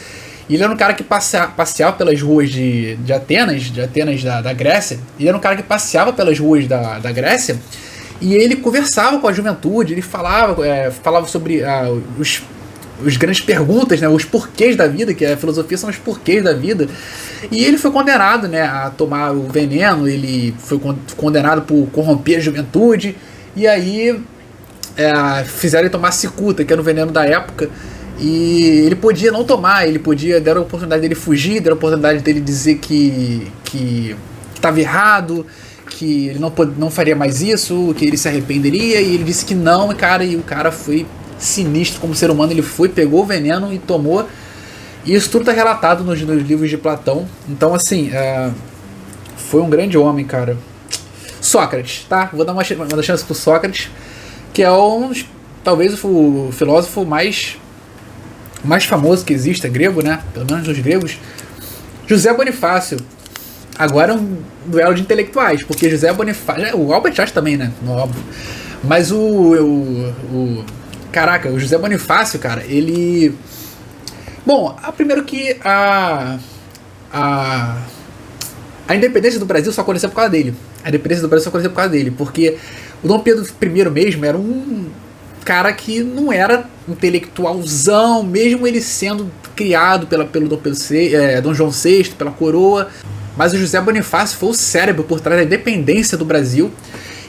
E ele era um cara que passeava pelas ruas de Atenas da Grécia. Ele era um cara que passeava pelas ruas da Grécia. E ele conversava com a juventude, ele falava sobre os grandes perguntas, né, os porquês da vida, que a filosofia são os porquês da vida. E ele foi condenado, né, a tomar o veneno, ele foi condenado por corromper a juventude, e aí fizeram ele tomar cicuta, que era o veneno da época, e ele podia não tomar, deram a oportunidade dele fugir, deram a oportunidade dele dizer que estava errado, que ele não faria mais isso, que ele se arrependeria, e ele disse que não, e o cara foi sinistro como ser humano, ele pegou o veneno e tomou, e isso tudo está relatado nos livros de Platão. Então, assim, foi um grande homem, cara. Sócrates, tá? Vou dar uma chance pro Sócrates, que é talvez o filósofo mais famoso que existe, é grego, né? Pelo menos dos gregos. José Bonifácio. Agora é um duelo de intelectuais, porque José Bonifácio... O Albert Einstein também, né? Óbvio. Mas caraca, o José Bonifácio, cara, ele... Bom, primeiro que a independência do Brasil só aconteceu por causa dele. Porque o Dom Pedro I mesmo era um cara que não era intelectualzão, mesmo ele sendo criado pelo Dom João VI, pela coroa. Mas o José Bonifácio foi o cérebro por trás da independência do Brasil.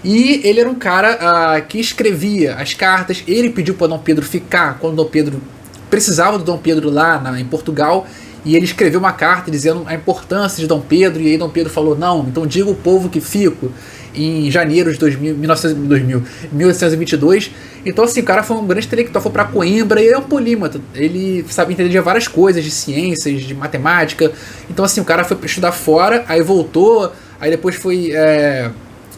E ele era um cara que escrevia as cartas. Ele pediu para Dom Pedro ficar quando Dom Pedro precisava do Dom Pedro lá em Portugal. E ele escreveu uma carta dizendo a importância de Dom Pedro. E aí Dom Pedro falou: não, então diga ao povo que fico, em janeiro de 1822. Então assim, o cara foi um grande intelectual, foi para Coimbra. E ele é um polímata, ele sabe entender de várias coisas, de ciências, de matemática. Então assim, o cara foi estudar fora, aí voltou, aí depois foi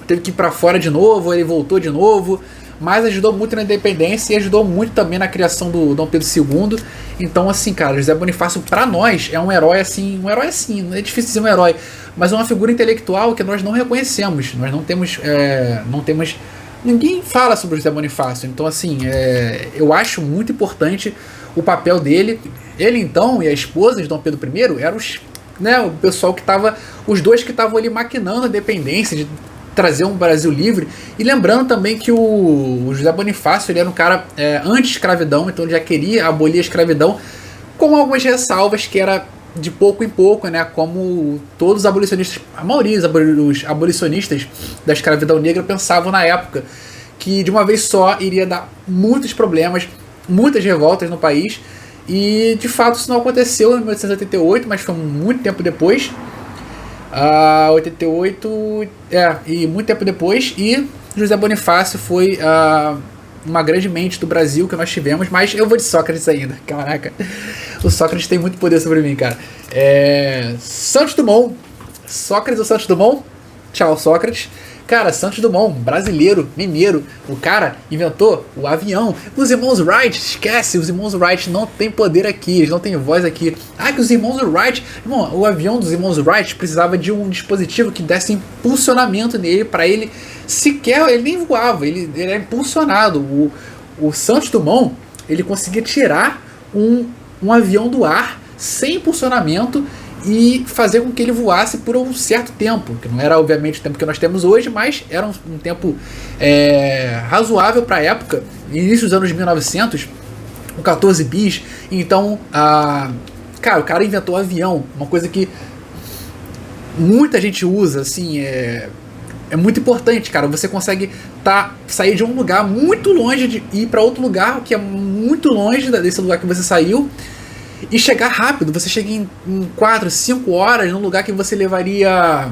teve que ir para fora de novo, aí ele voltou de novo, mas ajudou muito na independência e ajudou muito também na criação do Dom Pedro II. Então assim, cara, José Bonifácio pra nós é um herói assim, não é difícil dizer um herói, mas é uma figura intelectual que nós não reconhecemos, nós não temos, ninguém fala sobre o José Bonifácio. Então assim, eu acho muito importante o papel dele. Ele então e a esposa de Dom Pedro I eram o pessoal que estava, os dois que estavam ali maquinando a independência, de trazer um Brasil livre. E lembrando também que o José Bonifácio, ele era um cara anti-escravidão, então ele já queria abolir a escravidão, com algumas ressalvas, que era de pouco em pouco, né, como todos os abolicionistas, a maioria dos abolicionistas da escravidão negra pensavam na época, que de uma vez só iria dar muitos problemas, muitas revoltas no país. E de fato isso não aconteceu em 1888, mas foi muito tempo depois. 88, e muito tempo depois, e José Bonifácio foi uma grande mente do Brasil que nós tivemos. Mas eu vou de Sócrates ainda, caraca, o Sócrates tem muito poder sobre mim, cara. Santos Dumont, Sócrates ou Santos Dumont? Tchau, Sócrates. Cara, Santos Dumont, brasileiro, mineiro, o cara inventou o avião. Os irmãos Wright, esquece, os irmãos Wright não tem poder aqui, eles não têm voz aqui. Que os irmãos Wright, irmão, o avião dos irmãos Wright precisava de um dispositivo que desse impulsionamento nele, para ele sequer, ele nem voava, ele era impulsionado. O Santos Dumont, ele conseguia tirar um avião do ar sem impulsionamento e fazer com que ele voasse por um certo tempo, que não era obviamente o tempo que nós temos hoje, mas era um tempo razoável para a época, início dos anos 1900, com 14 bis. Então, cara, o cara inventou o avião, uma coisa que muita gente usa, assim, é muito importante, cara. Você consegue sair de um lugar muito longe de ir para outro lugar que é muito longe desse lugar que você saiu, e chegar rápido. Você chega em 4, 5 horas num lugar que você levaria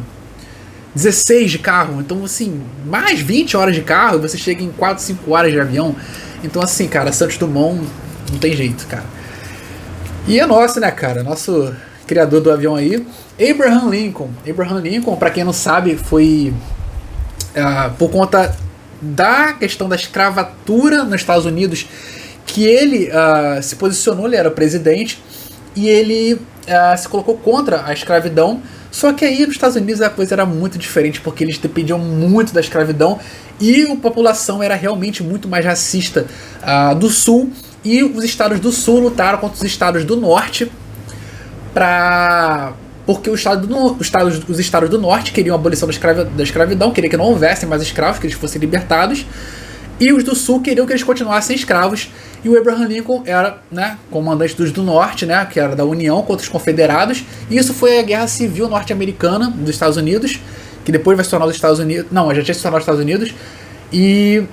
16 de carro. Então, assim, mais 20 horas de carro, você chega em 4, 5 horas de avião. Então, assim, cara, Santos Dumont não tem jeito, cara. E é nosso, né, cara? Nosso criador do avião aí, Abraham Lincoln. Abraham Lincoln, pra quem não sabe, foi por conta da questão da escravatura nos Estados Unidos que ele se posicionou. Ele era o presidente e ele se colocou contra a escravidão. Só que aí nos Estados Unidos a coisa era muito diferente, porque eles dependiam muito da escravidão e a população era realmente muito mais racista do sul, e os estados do sul lutaram contra os estados do norte porque os estados do norte queriam a abolição da escravidão, queriam que não houvessem mais escravos, que eles fossem libertados, e os do sul queriam que eles continuassem escravos. E o Abraham Lincoln era, né, comandante dos do norte, né, que era da União contra os confederados. E isso foi a Guerra Civil Norte-Americana dos Estados Unidos, que depois vai se tornar os Estados Unidos. Não, já tinha se tornado os Estados Unidos. E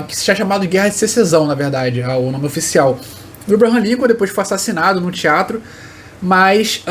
que se tinha chamado de Guerra de Secessão, na verdade, o nome oficial. O Abraham Lincoln depois foi assassinado no teatro. Mas,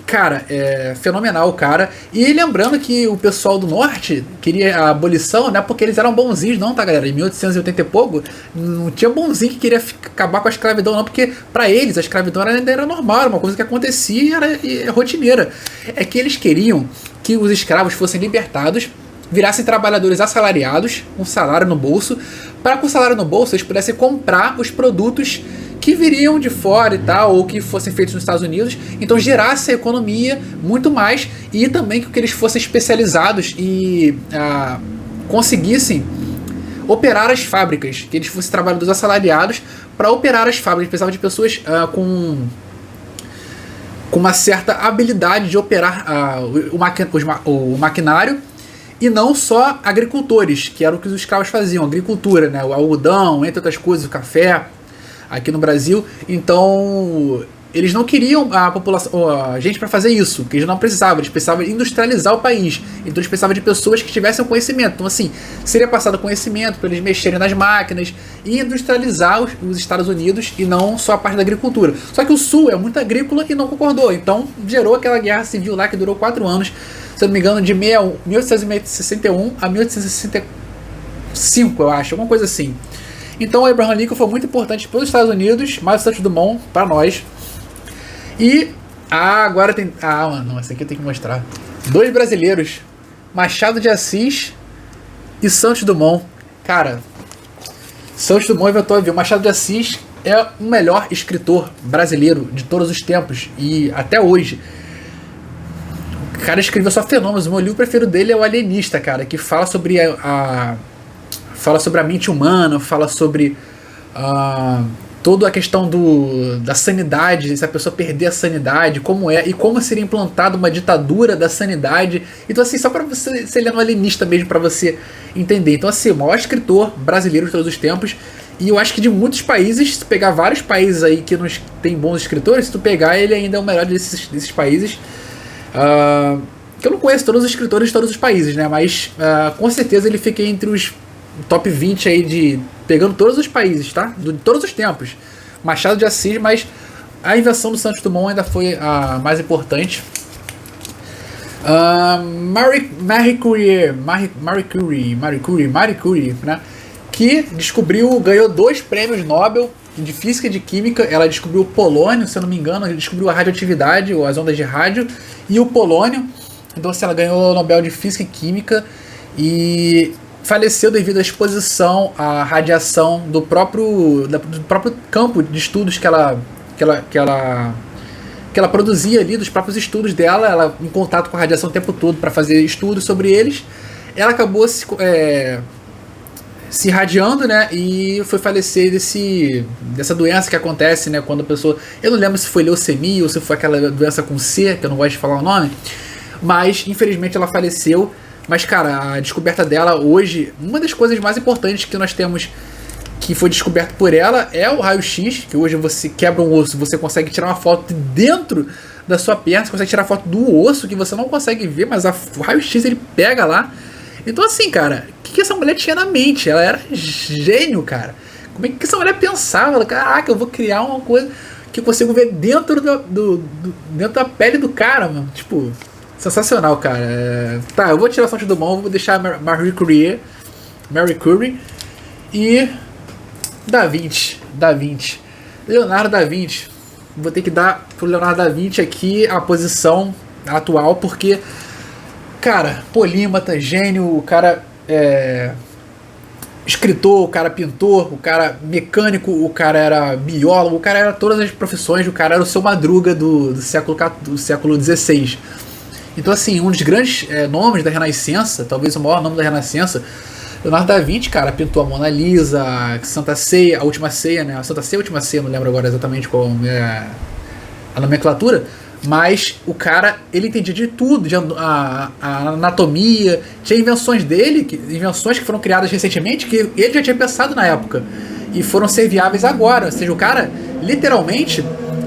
cara, é fenomenal o cara. E lembrando que o pessoal do norte queria a abolição, né? Porque eles eram bonzinhos, não, tá, galera? Em 1880 e pouco, não tinha bonzinho que queria acabar com a escravidão, não. Porque pra eles a escravidão ainda era normal, era uma coisa que acontecia e era rotineira. É que eles queriam que os escravos fossem libertados, virassem trabalhadores assalariados, com salário no bolso, para com o salário no bolso eles pudessem comprar os produtos que viriam de fora e tal, ou que fossem feitos nos Estados Unidos. Então gerasse a economia muito mais, e também que eles fossem especializados e conseguissem operar as fábricas, que eles fossem trabalhadores assalariados para operar as fábricas. Precisava de pessoas com uma certa habilidade de operar o maquinário, e não só agricultores, que era o que os escravos faziam, agricultura, né, o algodão, entre outras coisas, o café, aqui no Brasil. Então eles não queriam a população, a gente para fazer isso, que eles não precisavam, eles precisavam industrializar o país. Então eles precisavam de pessoas que tivessem conhecimento. Então assim, seria passado conhecimento para eles mexerem nas máquinas e industrializar os Estados Unidos e não só a parte da agricultura. Só que o Sul é muito agrícola e não concordou. Então gerou aquela guerra civil lá que durou 4 anos, se eu não me engano, de 1861 a 1865, eu acho, alguma coisa assim. Então o Abraham Lincoln foi muito importante para os Estados Unidos, mas o Santos Dumont para nós. E agora tem... mano, essa aqui eu tenho que mostrar. 2 brasileiros, Machado de Assis e Santos Dumont. Cara, Santos Dumont inventou o avião. Machado de Assis é o melhor escritor brasileiro de todos os tempos e até hoje. O cara escreveu só fenômenos. O meu livro preferido dele é O Alienista, cara, que fala sobre fala sobre a mente humana, fala sobre toda a questão da sanidade, se a pessoa perder a sanidade, como é, e como seria implantada uma ditadura da sanidade. Então assim, só para você ler no Alienista mesmo, para você entender. Então assim, o maior escritor brasileiro de todos os tempos, e eu acho que de muitos países, se pegar vários países aí que não tem bons escritores, se tu pegar, ele ainda é o melhor desses países. Que eu não conheço todos os escritores de todos os países, né, mas com certeza ele fica entre os top 20 aí pegando todos os países, tá? De todos os tempos. Machado de Assis, mas a invenção do Santos Dumont ainda foi a mais importante. Marie Curie, né? Que ganhou 2 prêmios Nobel de Física e de Química. Ela descobriu o polônio, se eu não me engano, ela descobriu a radioatividade, ou as ondas de rádio, e o polônio. Então, assim, ela ganhou o Nobel de Física e Química e faleceu devido à exposição à radiação do próprio campo de estudos que ela produzia ali, dos próprios estudos dela. Ela em contato com a radiação o tempo todo para fazer estudos sobre eles. Ela acabou se irradiando, né, e foi falecer dessa doença que acontece, né, quando a pessoa... Eu não lembro se foi leucemia ou se foi aquela doença com C, que eu não gosto de falar o nome, mas infelizmente ela faleceu. Mas, cara, a descoberta dela hoje, uma das coisas mais importantes que nós temos, que foi descoberto por ela, é o raio-x, que hoje você quebra um osso, você consegue tirar uma foto de dentro da sua perna, você consegue tirar foto do osso, que você não consegue ver, mas o raio-x ele pega lá. Então, assim, cara, o que essa mulher tinha na mente? Ela era gênio, cara. Como é que essa mulher pensava? Ela, caraca, eu vou criar uma coisa que eu consigo ver dentro dentro da pele do cara, mano. Tipo... sensacional, cara. Tá, eu vou tirar o Santos Dumont, vou deixar Marie Curie e Da Vinci. Leonardo da Vinci. Vou ter que dar pro Leonardo da Vinci aqui a posição atual, porque, cara, polímata, gênio, o cara escritor, o cara pintor, o cara mecânico, o cara era biólogo, o cara era todas as profissões, o cara era o seu Madruga do século XVI. Então, assim, um dos grandes nomes da Renascença, talvez o maior nome da Renascença, Leonardo da Vinci, cara, pintou a Mona Lisa, a Santa Ceia, a Última Ceia, né? A Santa Ceia e a Última Ceia, não lembro agora exatamente qual é a nomenclatura, mas o cara, ele entendia de tudo, a anatomia, tinha invenções dele, invenções que foram criadas recentemente, que ele já tinha pensado na época, e foram ser viáveis agora. Ou seja, o cara, literalmente...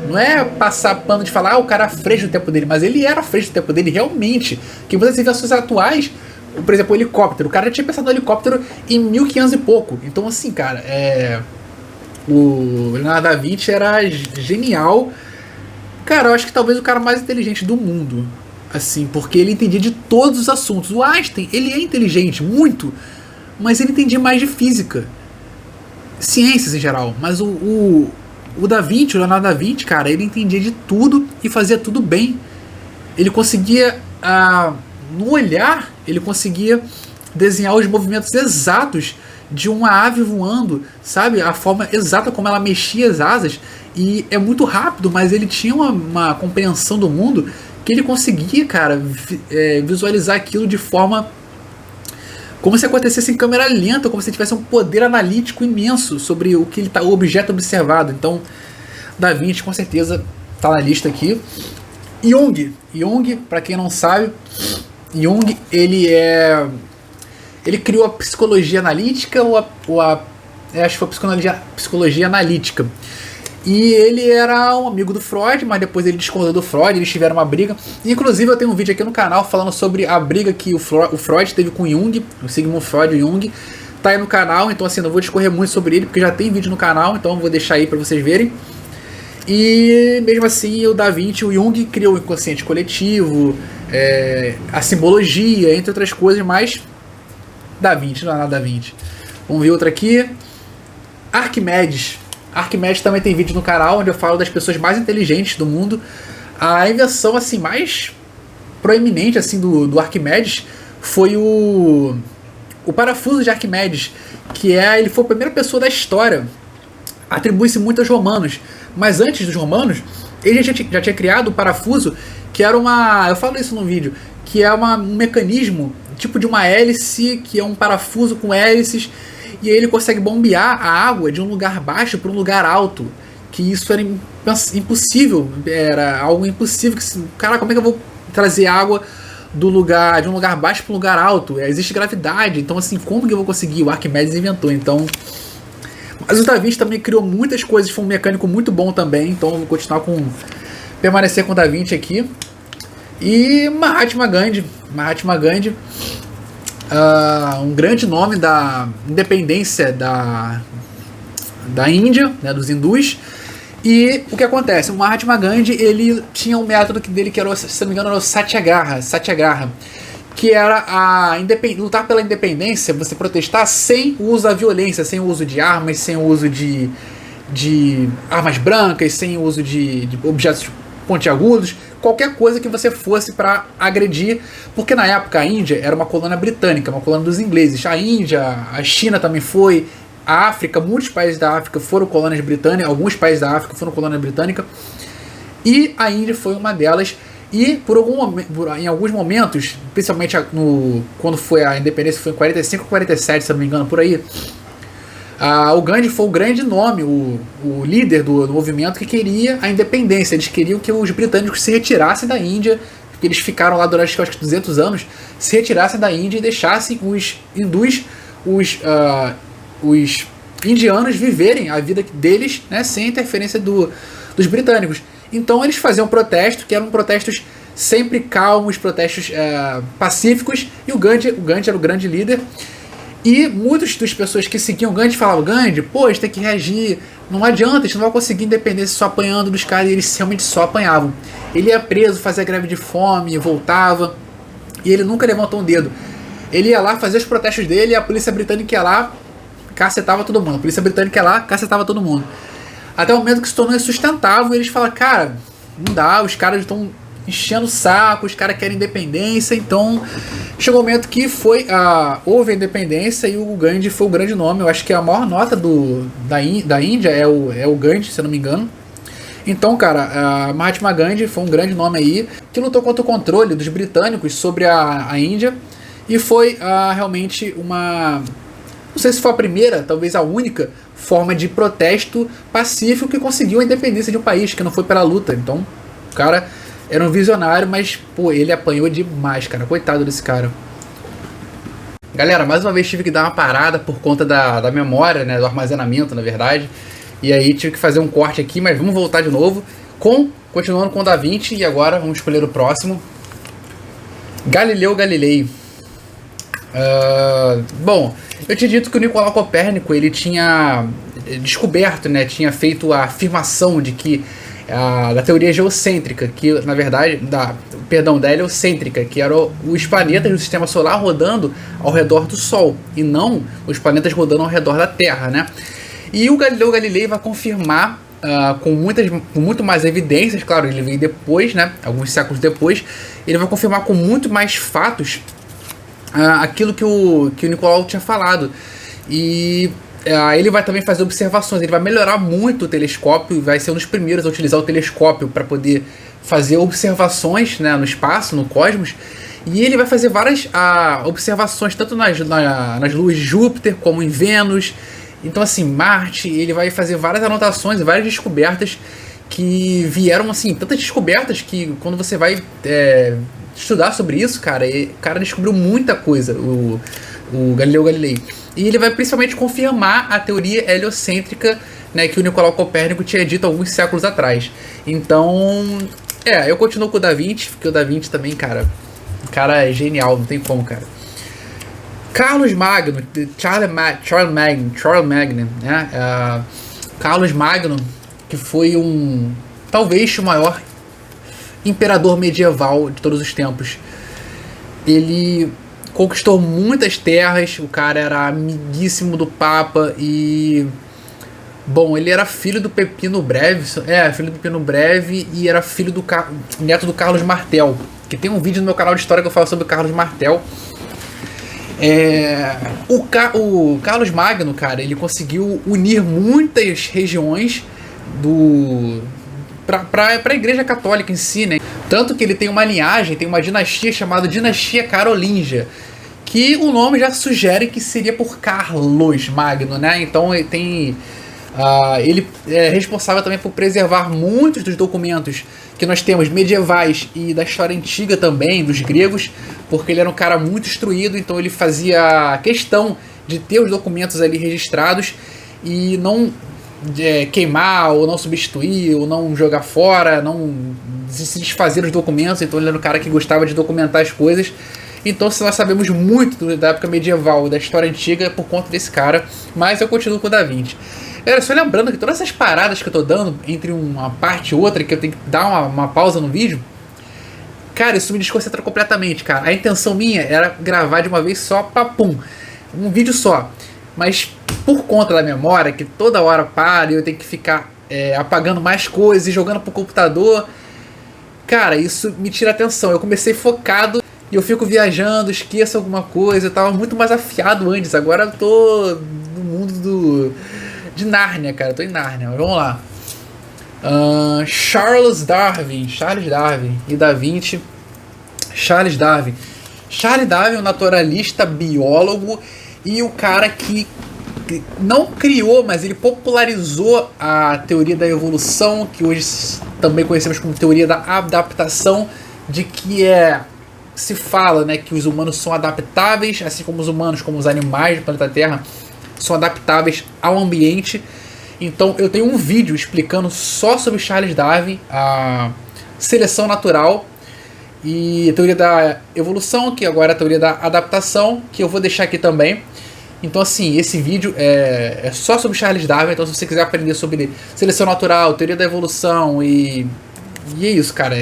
não é passar pano de falar, o cara é à frente do tempo dele, mas ele era à frente do tempo dele, realmente. Que muitas invenções atuais, por exemplo, o helicóptero, o cara já tinha pensado no helicóptero em 1500 e pouco. Então, assim, cara, o Leonardo da Vinci era genial. Cara, eu acho que talvez o cara mais inteligente do mundo, assim, porque ele entendia de todos os assuntos. O Einstein, ele é inteligente, muito, mas ele entendia mais de física, ciências em geral, mas o Da Vinci, o Leonardo da Vinci, cara, ele entendia de tudo e fazia tudo bem. Ele conseguia, no olhar, ele conseguia desenhar os movimentos exatos de uma ave voando, sabe? A forma exata como ela mexia as asas. E é muito rápido, mas ele tinha uma compreensão do mundo que ele conseguia, cara, visualizar aquilo de forma... como se acontecesse em câmera lenta, como se tivesse um poder analítico imenso sobre o objeto observado. Então, Da Vinci com certeza está na lista aqui. Jung, para quem não sabe, Jung, ele criou a psicologia analítica, acho que foi a psicologia analítica. E ele era um amigo do Freud, mas depois ele discordou do Freud, eles tiveram uma briga. Inclusive eu tenho um vídeo aqui no canal falando sobre a briga que o Freud teve com o Jung, o Sigmund Freud e o Jung. Tá aí no canal, então assim, não vou discorrer muito sobre ele, porque já tem vídeo no canal, então vou deixar aí pra vocês verem. E mesmo assim, o Da Vinci, o Jung criou o inconsciente coletivo, a simbologia, entre outras coisas, mas Da Vinci, não é nada Da Vinci. Vamos ver outra aqui. Arquimedes. Arquimedes também tem vídeo no canal onde eu falo das pessoas mais inteligentes do mundo. A invenção assim mais proeminente assim do Arquimedes foi o parafuso de Arquimedes, que ele foi a primeira pessoa da história. Atribui-se muito aos romanos, mas antes dos romanos ele já tinha criado o parafuso, que era eu falo isso no vídeo, que é um mecanismo tipo de uma hélice, que é um parafuso com hélices. E aí ele consegue bombear a água de um lugar baixo para um lugar alto. Que isso era impossível. Era algo impossível. Cara, como é que eu vou trazer água de um lugar baixo para um lugar alto? Existe gravidade. Então, assim, como que eu vou conseguir? O Arquimedes inventou. Então. Mas o Da Vinci também criou muitas coisas. Foi um mecânico muito bom também. Então, vou continuar permanecer com o Da Vinci aqui. E Mahatma Gandhi. Mahatma Gandhi. Um grande nome da independência da Índia, né, dos hindus. E o que acontece? O Mahatma Gandhi, ele tinha um método dele que era, se não me engano, era o Satyagraha, que era lutar pela independência, você protestar sem o uso da violência, sem o uso de armas, sem o uso de armas brancas, sem o uso de objetos pontiagudos, qualquer coisa que você fosse para agredir, porque na época a Índia era uma colônia britânica, uma colônia dos ingleses. A Índia, a China também foi, a África, muitos países da África foram colônias britânicas, alguns países da África foram colônia britânica, e a Índia foi uma delas. E em alguns momentos, principalmente quando foi a independência, foi em 45 ou 47, se não me engano, por aí, o Gandhi foi o grande nome, o líder do movimento que queria a independência. Eles queriam que os britânicos se retirassem da Índia, porque eles ficaram lá durante acho que 200 anos, se retirassem da Índia e deixassem os hindus, os indianos viverem a vida deles, né, sem interferência dos britânicos. Então eles faziam protesto, que eram protestos sempre calmos, protestos pacíficos, e o Gandhi era o grande líder. E muitas das pessoas que seguiam o Gandhi falavam: Gandhi, pô, a gente tem que reagir, não adianta, a gente não vai conseguir independência só apanhando dos caras. E eles realmente só apanhavam. Ele ia preso, fazia greve de fome, voltava, e ele nunca levantou um dedo. Ele ia lá fazer os protestos dele, e a polícia britânica ia lá, cacetava todo mundo. A polícia britânica ia lá, cacetava todo mundo. Até o momento que se tornou insustentável, e eles falaram: cara, não dá, os caras estão enchendo o saco, os caras querem independência. Então chegou o momento que houve a independência, e o Gandhi foi o grande nome. Eu acho que a maior nota da Índia é o Gandhi, se eu não me engano. Então, cara, Mahatma Gandhi foi um grande nome aí, que lutou contra o controle dos britânicos sobre a Índia, e foi realmente não sei se foi a primeira, talvez a única forma de protesto pacífico que conseguiu a independência de um país, que não foi pela luta. Então, o cara era um visionário, mas, pô, ele apanhou demais, cara. Coitado desse cara. Galera, mais uma vez tive que dar uma parada por conta da memória, né? Do armazenamento, na verdade. E aí tive que fazer um corte aqui, mas vamos voltar de novo. Continuando com o Da Vinci, e agora vamos escolher o próximo. Galileu Galilei. Bom, eu tinha dito que o Nicolau Copérnico, ele tinha descoberto, né? Tinha feito a afirmação de que da teoria geocêntrica, que na verdade, da heliocêntrica, que eram os planetas do sistema solar rodando ao redor do Sol, e não os planetas rodando ao redor da Terra, né? E o Galileu Galilei vai confirmar com muito mais evidências. Claro, ele veio depois, né? Alguns séculos depois, ele vai confirmar com muito mais fatos aquilo que o Nicolau tinha falado. E ele vai também fazer observações, ele vai melhorar muito o telescópio, vai ser um dos primeiros a utilizar o telescópio para poder fazer observações, né, no espaço, no cosmos. E ele vai fazer várias observações, tanto nas luas de Júpiter, como em Vênus. Então, assim, Marte. Ele vai fazer várias anotações, várias descobertas que vieram, assim, tantas descobertas que quando você vai estudar sobre isso, cara, o cara descobriu muita coisa, o Galileu Galilei. E ele vai principalmente confirmar a teoria heliocêntrica né, que o Nicolau Copérnico tinha dito alguns séculos atrás. Então, eu continuo com o Da Vinci, porque o Da Vinci também, cara, o cara é genial, não tem como, cara. Carlos Magno, Charles Magno, né? Carlos Magno, que foi talvez o maior imperador medieval de todos os tempos. Ele conquistou muitas terras, o cara era amiguíssimo do Papa e... Bom, ele era filho do Pepino Breve, filho do Pepino Breve e era filho do neto do Carlos Martel, que tem um vídeo no meu canal de história que eu falo sobre o Carlos Martel. O Carlos Magno, cara, ele conseguiu unir muitas regiões para a Igreja Católica em si, né? Tanto que ele tem uma linhagem, tem uma dinastia chamada Dinastia Carolíngia, que o nome já sugere que seria por Carlos Magno, né? Então ele tem... ele é responsável também por preservar muitos dos documentos que nós temos medievais e da história antiga também, dos gregos, porque ele era um cara muito instruído, então ele fazia questão de ter os documentos ali registrados e não queimar, ou não substituir, ou não jogar fora, não se desfazer dos documentos. Então ele era um cara que gostava de documentar as coisas. Então nós sabemos muito da época medieval, da história antiga, por conta desse cara, mas eu continuo com o Da Vinci. Galera, só lembrando que todas essas paradas que eu tô dando entre uma parte e outra, que eu tenho que dar uma pausa no vídeo, cara, isso me desconcentra completamente, cara. A intenção minha era gravar de uma vez só, papum, um vídeo só. Mas por conta da memória, que toda hora para e eu tenho que ficar apagando mais coisas e jogando pro computador, cara, isso me tira atenção. Eu comecei focado e eu fico viajando, esqueço alguma coisa. Eu tava muito mais afiado antes, agora eu tô no mundo de Nárnia, cara, eu tô em Nárnia. Vamos lá. Charles Darwin e Da Vinci. Charles Darwin é um naturalista, biólogo e o cara que não criou, mas ele popularizou a teoria da evolução, que hoje também conhecemos como teoria da adaptação, de que se fala, né, que os humanos são adaptáveis, assim como os humanos, como os animais do planeta Terra, são adaptáveis ao ambiente. Então eu tenho um vídeo explicando só sobre Charles Darwin, a seleção natural e a teoria da evolução, que agora é a teoria da adaptação, que eu vou deixar aqui também. Então assim, esse vídeo é só sobre Charles Darwin. Então se você quiser aprender sobre seleção natural, teoria da evolução e é isso, cara,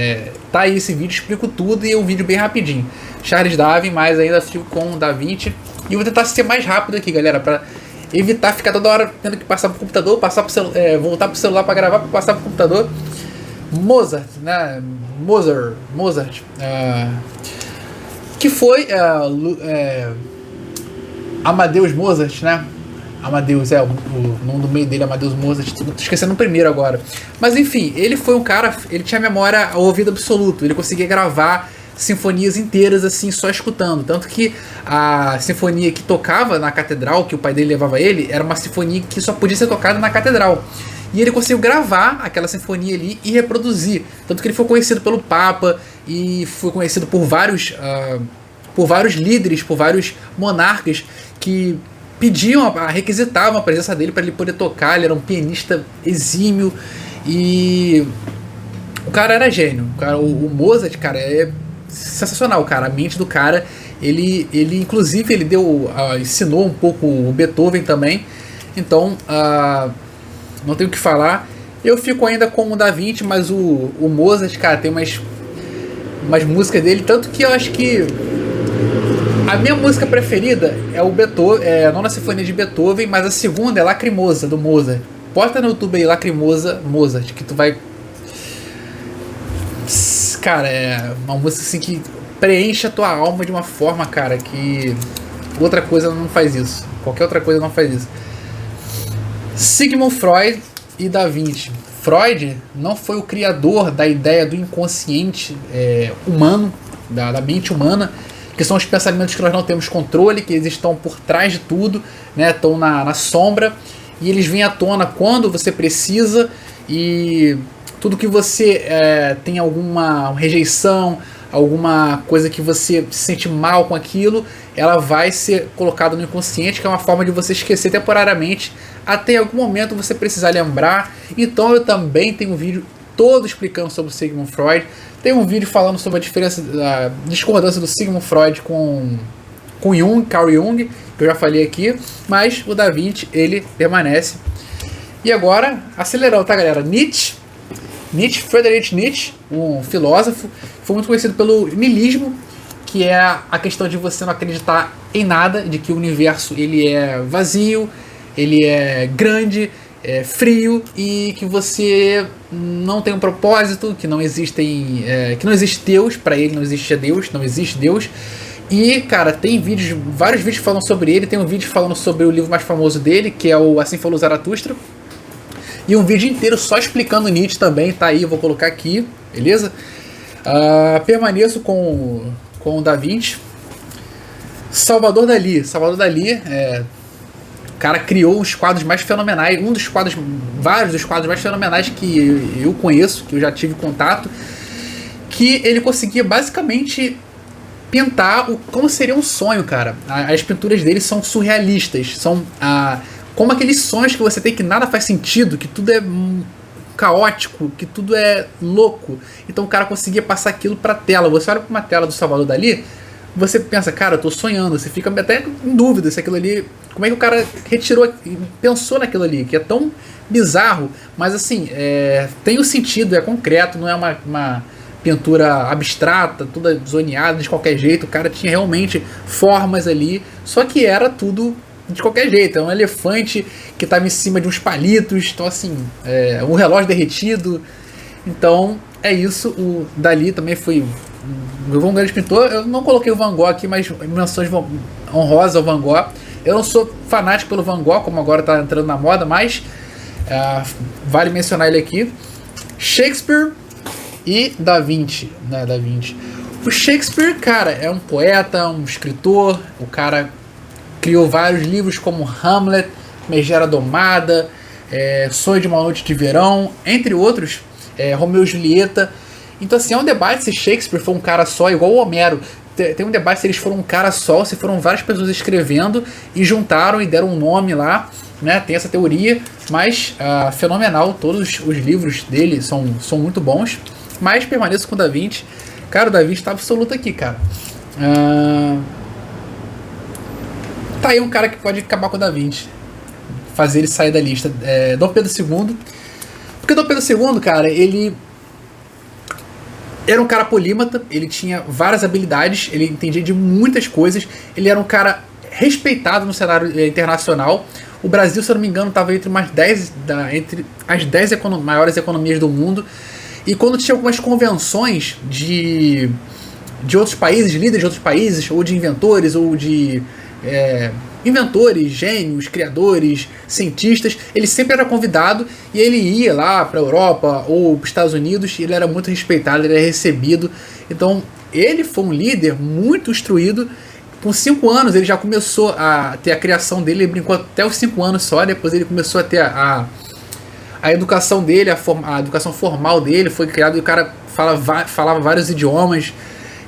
tá aí esse vídeo, explico tudo e é um vídeo bem rapidinho. Charles Darwin, mas ainda fico com o Da Vinci. E eu vou tentar ser mais rápido aqui, galera, pra evitar ficar toda hora tendo que passar pro computador, voltar pro celular para gravar, passar pro computador. Mozart, né? Mozart, que foi Amadeus Mozart, né? Amadeus, o nome do meio dele, Amadeus Mozart, tô esquecendo o primeiro agora. Mas enfim, ele foi um cara, ele tinha memória ao ouvido absoluto, ele conseguia gravar sinfonias inteiras assim, só escutando. Tanto que a sinfonia que tocava na catedral, que o pai dele levava ele, era uma sinfonia que só podia ser tocada na catedral. E ele conseguiu gravar aquela sinfonia ali e reproduzir. Tanto que ele foi conhecido pelo Papa e foi conhecido por vários líderes, por vários monarcas que requisitavam a presença dele para ele poder tocar. Ele era um pianista exímio e o cara era gênio. O Mozart, cara, é sensacional, cara. A mente do cara, ele inclusive ele ensinou um pouco o Beethoven também. Então não tenho o que falar. Eu fico ainda com o Da Vinci, mas o Mozart, cara, tem umas músicas dele, tanto que eu acho que a minha música preferida é o Beethoven, a Nona Sinfonia de Beethoven, mas a segunda é Lacrimosa, do Mozart. Bota no YouTube aí, Lacrimosa, Mozart, que tu vai... Cara, é uma música assim que preenche a tua alma de uma forma, cara, que outra coisa não faz isso. Qualquer outra coisa não faz isso. Sigmund Freud e Da Vinci. Freud não foi o criador da ideia do inconsciente humano, da mente humana, que são os pensamentos que nós não temos controle, que eles estão por trás de tudo, né? Estão na sombra, e eles vêm à tona quando você precisa, e tudo que você tem alguma rejeição, alguma coisa que você se sente mal com aquilo, ela vai ser colocada no inconsciente, que é uma forma de você esquecer temporariamente, até em algum momento você precisar lembrar. Então eu também tenho um vídeo todo explicando sobre o Sigmund Freud. Tem um vídeo falando sobre a diferença, a discordância do Sigmund Freud com Jung, Carl Jung, que eu já falei aqui, mas o Da Vinci, ele permanece. E agora, acelerando, tá, galera? Nietzsche, Friedrich Nietzsche, um filósofo, foi muito conhecido pelo niilismo, que é a questão de você não acreditar em nada, de que o universo ele é vazio, ele é grande, é frio, e que você não tem um propósito, que não existem, que não existe Deus, para ele não existe Deus, não existe Deus. E, cara, tem vários vídeos falando sobre ele. Tem um vídeo falando sobre o livro mais famoso dele, que é o Assim Falou Zaratustra. E um vídeo inteiro só explicando Nietzsche também, tá aí, eu vou colocar aqui, beleza? Permaneço com o Da Vinci. Salvador Dalí. O cara criou os quadros mais fenomenais, vários dos quadros mais fenomenais que eu conheço, que eu já tive contato, que ele conseguia basicamente pintar como seria um sonho, cara. As pinturas dele são surrealistas, são como aqueles sonhos que você tem que nada faz sentido, que tudo é caótico, que tudo é louco. Então o cara conseguia passar aquilo pra tela. Você olha pra uma tela do Salvador Dalí, você pensa, cara, eu tô sonhando. Você fica até em dúvida se aquilo ali, como é que o cara pensou naquilo ali, que é tão bizarro, mas assim, tem o sentido, é concreto, não é uma pintura abstrata, toda zoneada de qualquer jeito. O cara tinha realmente formas ali, só que era tudo de qualquer jeito. É um elefante que estava em cima de uns palitos, então assim, um relógio derretido. Então é isso. O Dalí também foi um grande pintor. Eu não coloquei o Van Gogh aqui, mas menções honrosas ao Van Gogh. Eu não sou fanático pelo Van Gogh, como agora está entrando na moda, mas vale mencionar ele aqui. Shakespeare e Da Vinci, né? Da Vinci. O Shakespeare, cara, é um poeta, um escritor. O cara criou vários livros como Hamlet, Megera Domada, Sonho de uma Noite de Verão, entre outros, Romeu e Julieta. Então assim, é um debate se Shakespeare foi um cara só, igual o Homero. Tem um debate se eles foram um cara só, se foram várias pessoas escrevendo e juntaram e deram um nome lá, né? Tem essa teoria, mas fenomenal. Todos os livros dele são muito bons. Mas permaneço com o Da Vinci. Cara, o Da Vinci tá absoluto aqui, cara. Tá aí um cara que pode acabar com o Da Vinci. Fazer ele sair da lista. Dom Pedro II. Porque Dom Pedro II, cara, ele era um cara polímata. Ele tinha várias habilidades. Ele entendia de muitas coisas. Ele era um cara respeitado no cenário internacional. O Brasil, se eu não me engano, estava entre as 10 maiores economias do mundo. E quando tinha algumas convenções de outros países, líderes de outros países, ou de inventores, ou de inventores, gênios, criadores, cientistas, ele sempre era convidado e ele ia lá para a Europa ou para os Estados Unidos e ele era muito respeitado, ele era recebido. Então ele foi um líder muito instruído. Com 5 anos ele já começou a ter a criação dele, ele brincou até os 5 anos só, depois ele começou a ter a educação dele, a educação formal dele foi criada e o cara falava vários idiomas.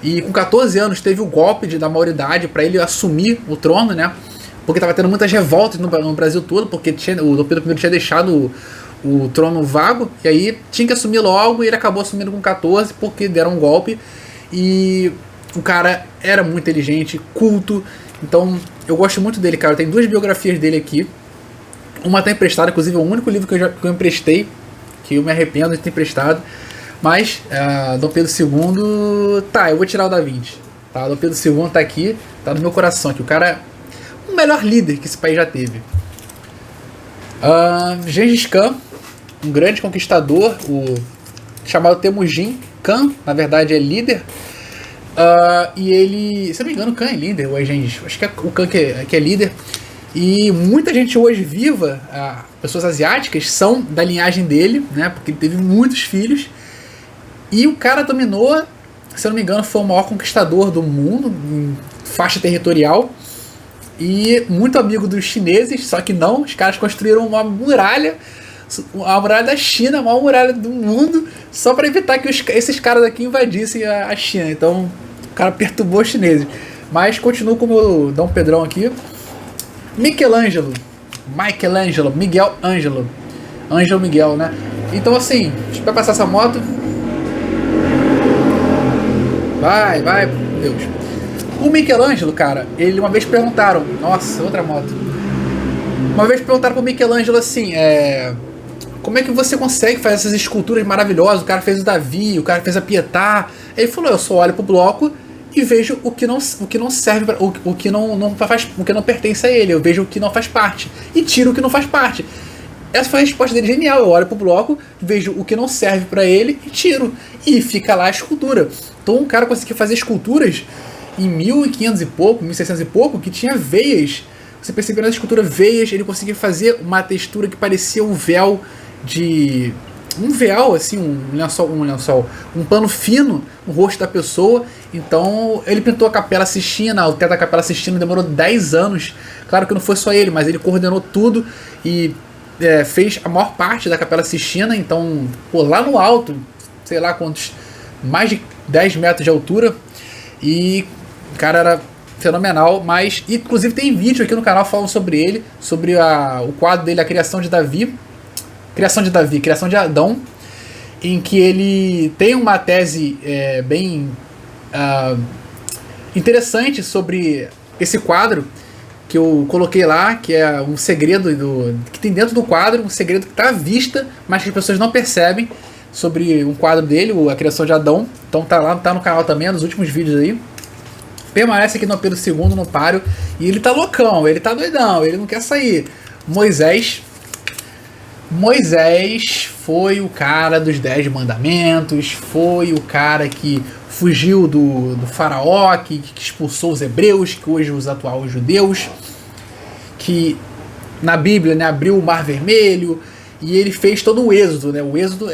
E com 14 anos teve o golpe da maioridade para ele assumir o trono, né? Porque estava tendo muitas revoltas no Brasil todo, porque o Dom Pedro I tinha deixado o trono vago, e aí tinha que assumir logo, e ele acabou assumindo com 14 porque deram um golpe. E o cara era muito inteligente, culto, então eu gosto muito dele, cara. Tem 2 biografias dele aqui. Uma tá emprestada, inclusive é o único livro que eu emprestei, que eu me arrependo de ter emprestado. Mas Dom Pedro II, eu vou tirar o Da Vinci. Tá? Dom Pedro II tá aqui, tá no meu coração, que o cara é o melhor líder que esse país já teve. Gengis Khan, um grande conquistador, chamado Temujin. Khan, na verdade, é líder. E ele, se eu não me engano, o Khan é líder, ou é Gengis? Acho que é o Khan que é líder. E muita gente hoje viva, pessoas asiáticas, são da linhagem dele, né? Porque ele teve muitos filhos. E o cara dominou, se eu não me engano, foi o maior conquistador do mundo, em faixa territorial. E muito amigo dos chineses, só que não, os caras construíram uma muralha a muralha da China, a maior muralha do mundo, só para evitar que esses caras aqui invadissem a China. Então, o cara perturbou os chineses. Mas continuo com o meu Dom Pedrão aqui. Miguel Ângelo, Ângelo Miguel, né? Então assim, deixa eu passar essa moto. Vai, Deus. O Michelangelo, cara, ele uma vez perguntaram, nossa, outra moto. Uma vez perguntaram pro Michelangelo assim, como é que você consegue fazer essas esculturas maravilhosas? O cara fez o Davi, o cara fez a Pietà. Ele falou, eu só olho pro bloco e vejo o que não serve para o que não pertence a ele. Eu vejo o que não faz parte e tiro o que não faz parte. Essa foi a resposta dele genial. Eu olho pro bloco, vejo o que não serve para ele e tiro. E fica lá a escultura. Então um cara conseguiu fazer esculturas em 1500 e pouco, 1600 e pouco, que tinha veias. Você percebeu na escultura veias, ele conseguia fazer uma textura que parecia um véu de... um véu, assim, um lençol, um pano fino no rosto da pessoa. Então ele pintou a Capela Sistina, o teto da Capela Sistina demorou 10 anos. Claro que não foi só ele, mas ele coordenou tudo e fez a maior parte da Capela Sistina. Então, pô, lá no alto, sei lá quantos, mais de 10 metros de altura. E o cara era fenomenal, mas inclusive tem vídeo aqui no canal falando sobre ele, sobre o quadro dele, a criação de Adão, em que ele tem uma tese bem interessante sobre esse quadro que eu coloquei lá, que é um segredo que tem dentro do quadro, um segredo que está à vista, mas que as pessoas não percebem, sobre um quadro dele, a criação de Adão. Então tá no canal também, nos últimos vídeos aí. Permanece aqui no Pedro II, no páreo, e ele tá loucão, ele tá doidão, ele não quer sair. Moisés foi o cara dos 10 mandamentos, foi o cara que fugiu do faraó, que expulsou os hebreus, que hoje os atuais judeus, que na Bíblia, né, abriu o Mar Vermelho, e ele fez todo o êxodo, né? O êxodo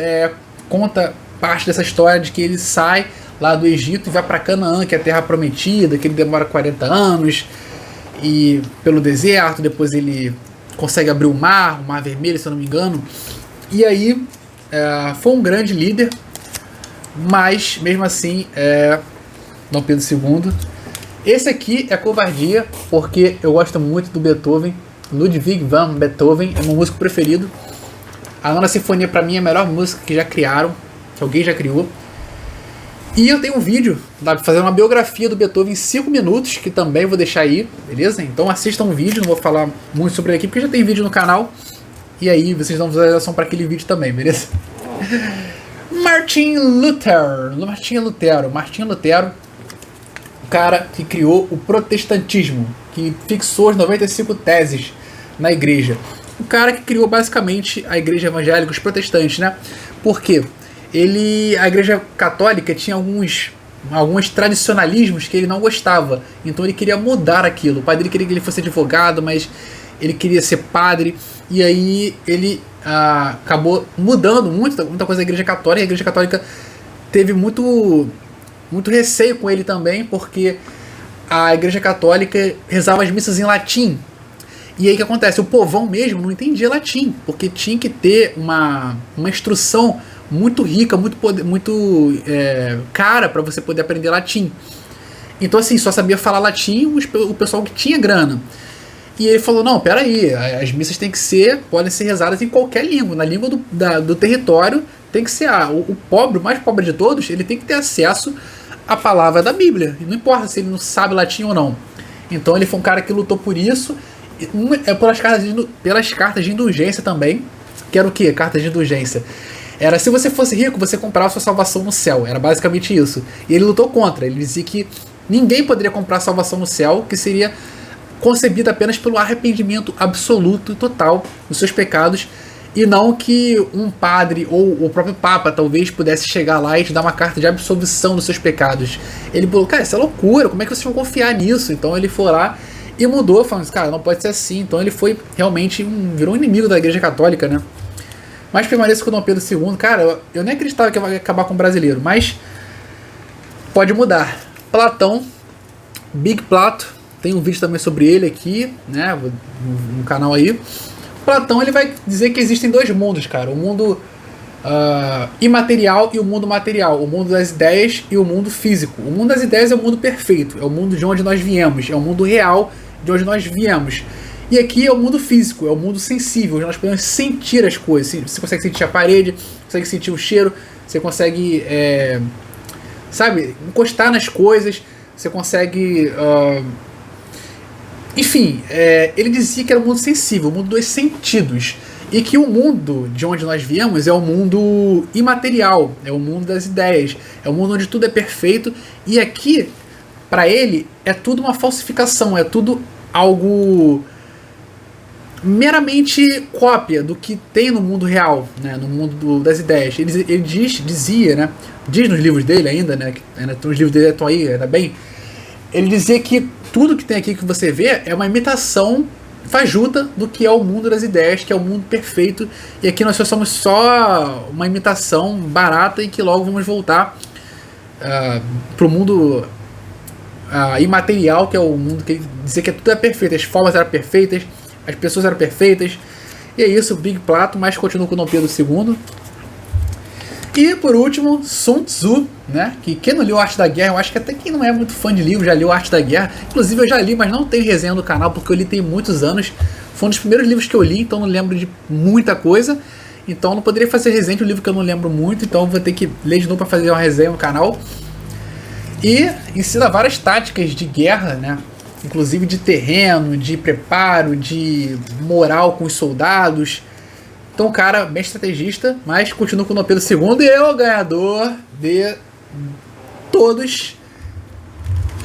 conta parte dessa história de que ele sai lá do Egito e vai para Canaã, que é a terra prometida, que ele demora 40 anos e pelo deserto, depois ele consegue abrir o Mar Vermelho, se eu não me engano. E aí foi um grande líder, mas mesmo assim Dom Pedro II. Esse aqui é covardia, porque eu gosto muito do Beethoven. Ludwig van Beethoven é meu músico preferido. A Nona Sinfonia pra mim é a melhor música que já criaram, que alguém já criou. E eu tenho um vídeo fazendo uma biografia do Beethoven em 5 minutos, que também vou deixar aí, beleza? Então assistam o vídeo, não vou falar muito sobre ele aqui, porque já tem vídeo no canal. E aí vocês dão visualização para aquele vídeo também, beleza? Martin Lutero, o cara que criou o protestantismo, que fixou as 95 teses na igreja. O cara que criou basicamente a igreja evangélica, os protestantes, né? Por quê? A igreja católica tinha alguns tradicionalismos que ele não gostava, então ele queria mudar aquilo. O pai dele queria que ele fosse advogado, mas ele queria ser padre, e aí ele acabou mudando muita coisa da igreja católica. A igreja católica teve muito receio com ele também, porque a igreja católica rezava as missas em latim. E aí o que acontece? O povão mesmo não entendia latim, porque tinha que ter uma instrução muito rica, muito cara para você poder aprender latim. Então assim, só sabia falar latim o pessoal que tinha grana. E ele falou, não, peraí, as missas podem ser rezadas em qualquer língua, na língua do território tem que ser o pobre, o mais pobre de todos, ele tem que ter acesso à palavra da Bíblia, e não importa se ele não sabe latim ou não. Então ele foi um cara que lutou por isso, pelas cartas de indulgência também, que era o que? Cartas de indulgência. Era, se você fosse rico, você comprava sua salvação no céu. Era basicamente isso. E ele lutou contra. Ele dizia que ninguém poderia comprar salvação no céu, que seria concebida apenas pelo arrependimento absoluto e total dos seus pecados, e não que um padre ou o próprio Papa talvez pudesse chegar lá e te dar uma carta de absolvição dos seus pecados. Ele falou, cara, isso é loucura, como é que vocês vão confiar nisso? Então ele foi lá e mudou, falando, cara, não pode ser assim. Então ele foi realmente virou um inimigo da igreja católica, né? Mas permaneço com o Dom Pedro II. Cara, eu nem acreditava que ia acabar com o brasileiro, mas pode mudar. Platão, Big Plato, tem um vídeo também sobre ele aqui, né, no canal aí. Platão ele vai dizer que existem dois mundos, cara. O mundo imaterial e o mundo material. O mundo das ideias e o mundo físico. O mundo das ideias é o mundo perfeito. É o mundo de onde nós viemos. É o mundo real de onde nós viemos. E aqui é o mundo físico. É o mundo sensível. Onde nós podemos sentir as coisas. Você consegue sentir a parede. Consegue sentir o cheiro. Você consegue... sabe? Encostar nas coisas. Você consegue... enfim, ele dizia que era o mundo sensível, o mundo dos sentidos. E que o mundo de onde nós viemos é o mundo imaterial, é o mundo das ideias, é o mundo onde tudo é perfeito. E aqui, para ele, é tudo uma falsificação, é tudo algo meramente cópia do que tem no mundo real, né, no mundo das ideias. Ele dizia, né, diz nos livros dele ainda, né, os livros dele estão aí, ainda bem. Ele dizia que tudo que tem aqui que você vê é uma imitação fajuta do que é o mundo das ideias, que é o mundo perfeito, e aqui nós só somos só uma imitação barata e que logo vamos voltar para o mundo imaterial, que é o mundo que ele dizia que tudo é perfeito, as formas eram perfeitas, as pessoas eram perfeitas, e é isso, Big Plato, mas continua com Dom Pedro II. E por último, Sun Tzu, né? Que quem não leu Arte da Guerra, eu acho que até quem não é muito fã de livro já leu Arte da Guerra. Inclusive eu já li, mas não tenho resenha no canal porque eu li tem muitos anos. Foi um dos primeiros livros que eu li, então não lembro de muita coisa. Então não poderia fazer resenha de um livro que eu não lembro muito, então vou ter que ler de novo para fazer uma resenha no canal. E ensina várias táticas de guerra, né? Inclusive de terreno, de preparo, de moral com os soldados. Então o cara bem estrategista, mas continua com o Dom Pedro II e é o ganhador de todos.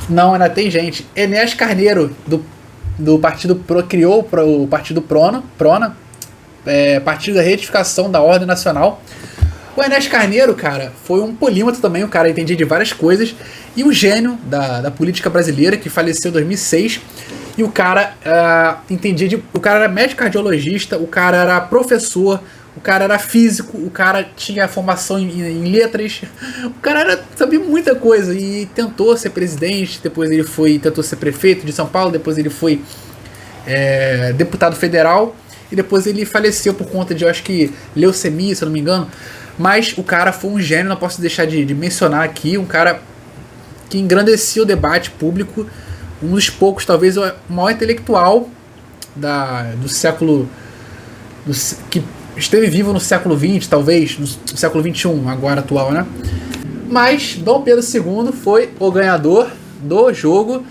Não, ainda tem gente. Enéas Carneiro, do Partido Pro, criou o Partido Prona, Partido da Retificação da Ordem Nacional. O Enéas Carneiro, cara, foi um polímata também, o cara entendia de várias coisas, e um gênio da política brasileira, que faleceu em 2006. E o cara o cara era médico cardiologista, o cara era professor, o cara era físico, o cara tinha formação em letras, o cara sabia muita coisa e tentou ser presidente, depois ele tentou ser prefeito de São Paulo, depois ele foi deputado federal e depois ele faleceu por conta de, eu acho que, leucemia, se eu não me engano. Mas o cara foi um gênio, não posso deixar de mencionar aqui, um cara que engrandecia o debate público, um dos poucos, talvez o maior intelectual do século... que esteve vivo no século XX, talvez, no século XXI, agora atual, né? Mas Dom Pedro II foi o ganhador do jogo.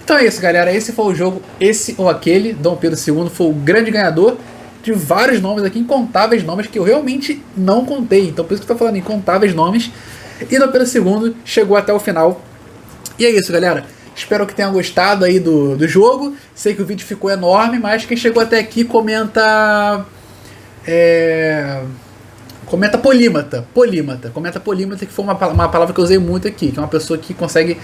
Então é isso, galera. Esse foi o jogo, esse ou aquele. Dom Pedro II foi o grande ganhador de vários nomes aqui, incontáveis nomes que eu realmente não contei. Então por isso que eu tô falando incontáveis nomes. E Dom Pedro II chegou até o final. E é isso, galera. Espero que tenham gostado aí do jogo. Sei que o vídeo ficou enorme, mas quem chegou até aqui comenta... comenta polímata. Comenta polímata, que foi uma palavra que eu usei muito aqui, que é uma pessoa que consegue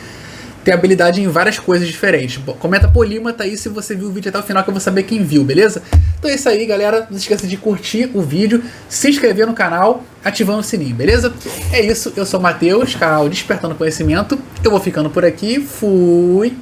ter habilidade em várias coisas diferentes. Comenta polímata aí se você viu o vídeo até o final, que eu vou saber quem viu, beleza? Então é isso aí, galera. Não se esqueça de curtir o vídeo, se inscrever no canal, ativando o sininho, beleza? É isso, eu sou o Matheus, canal Despertando Conhecimento. Eu vou ficando por aqui. Fui!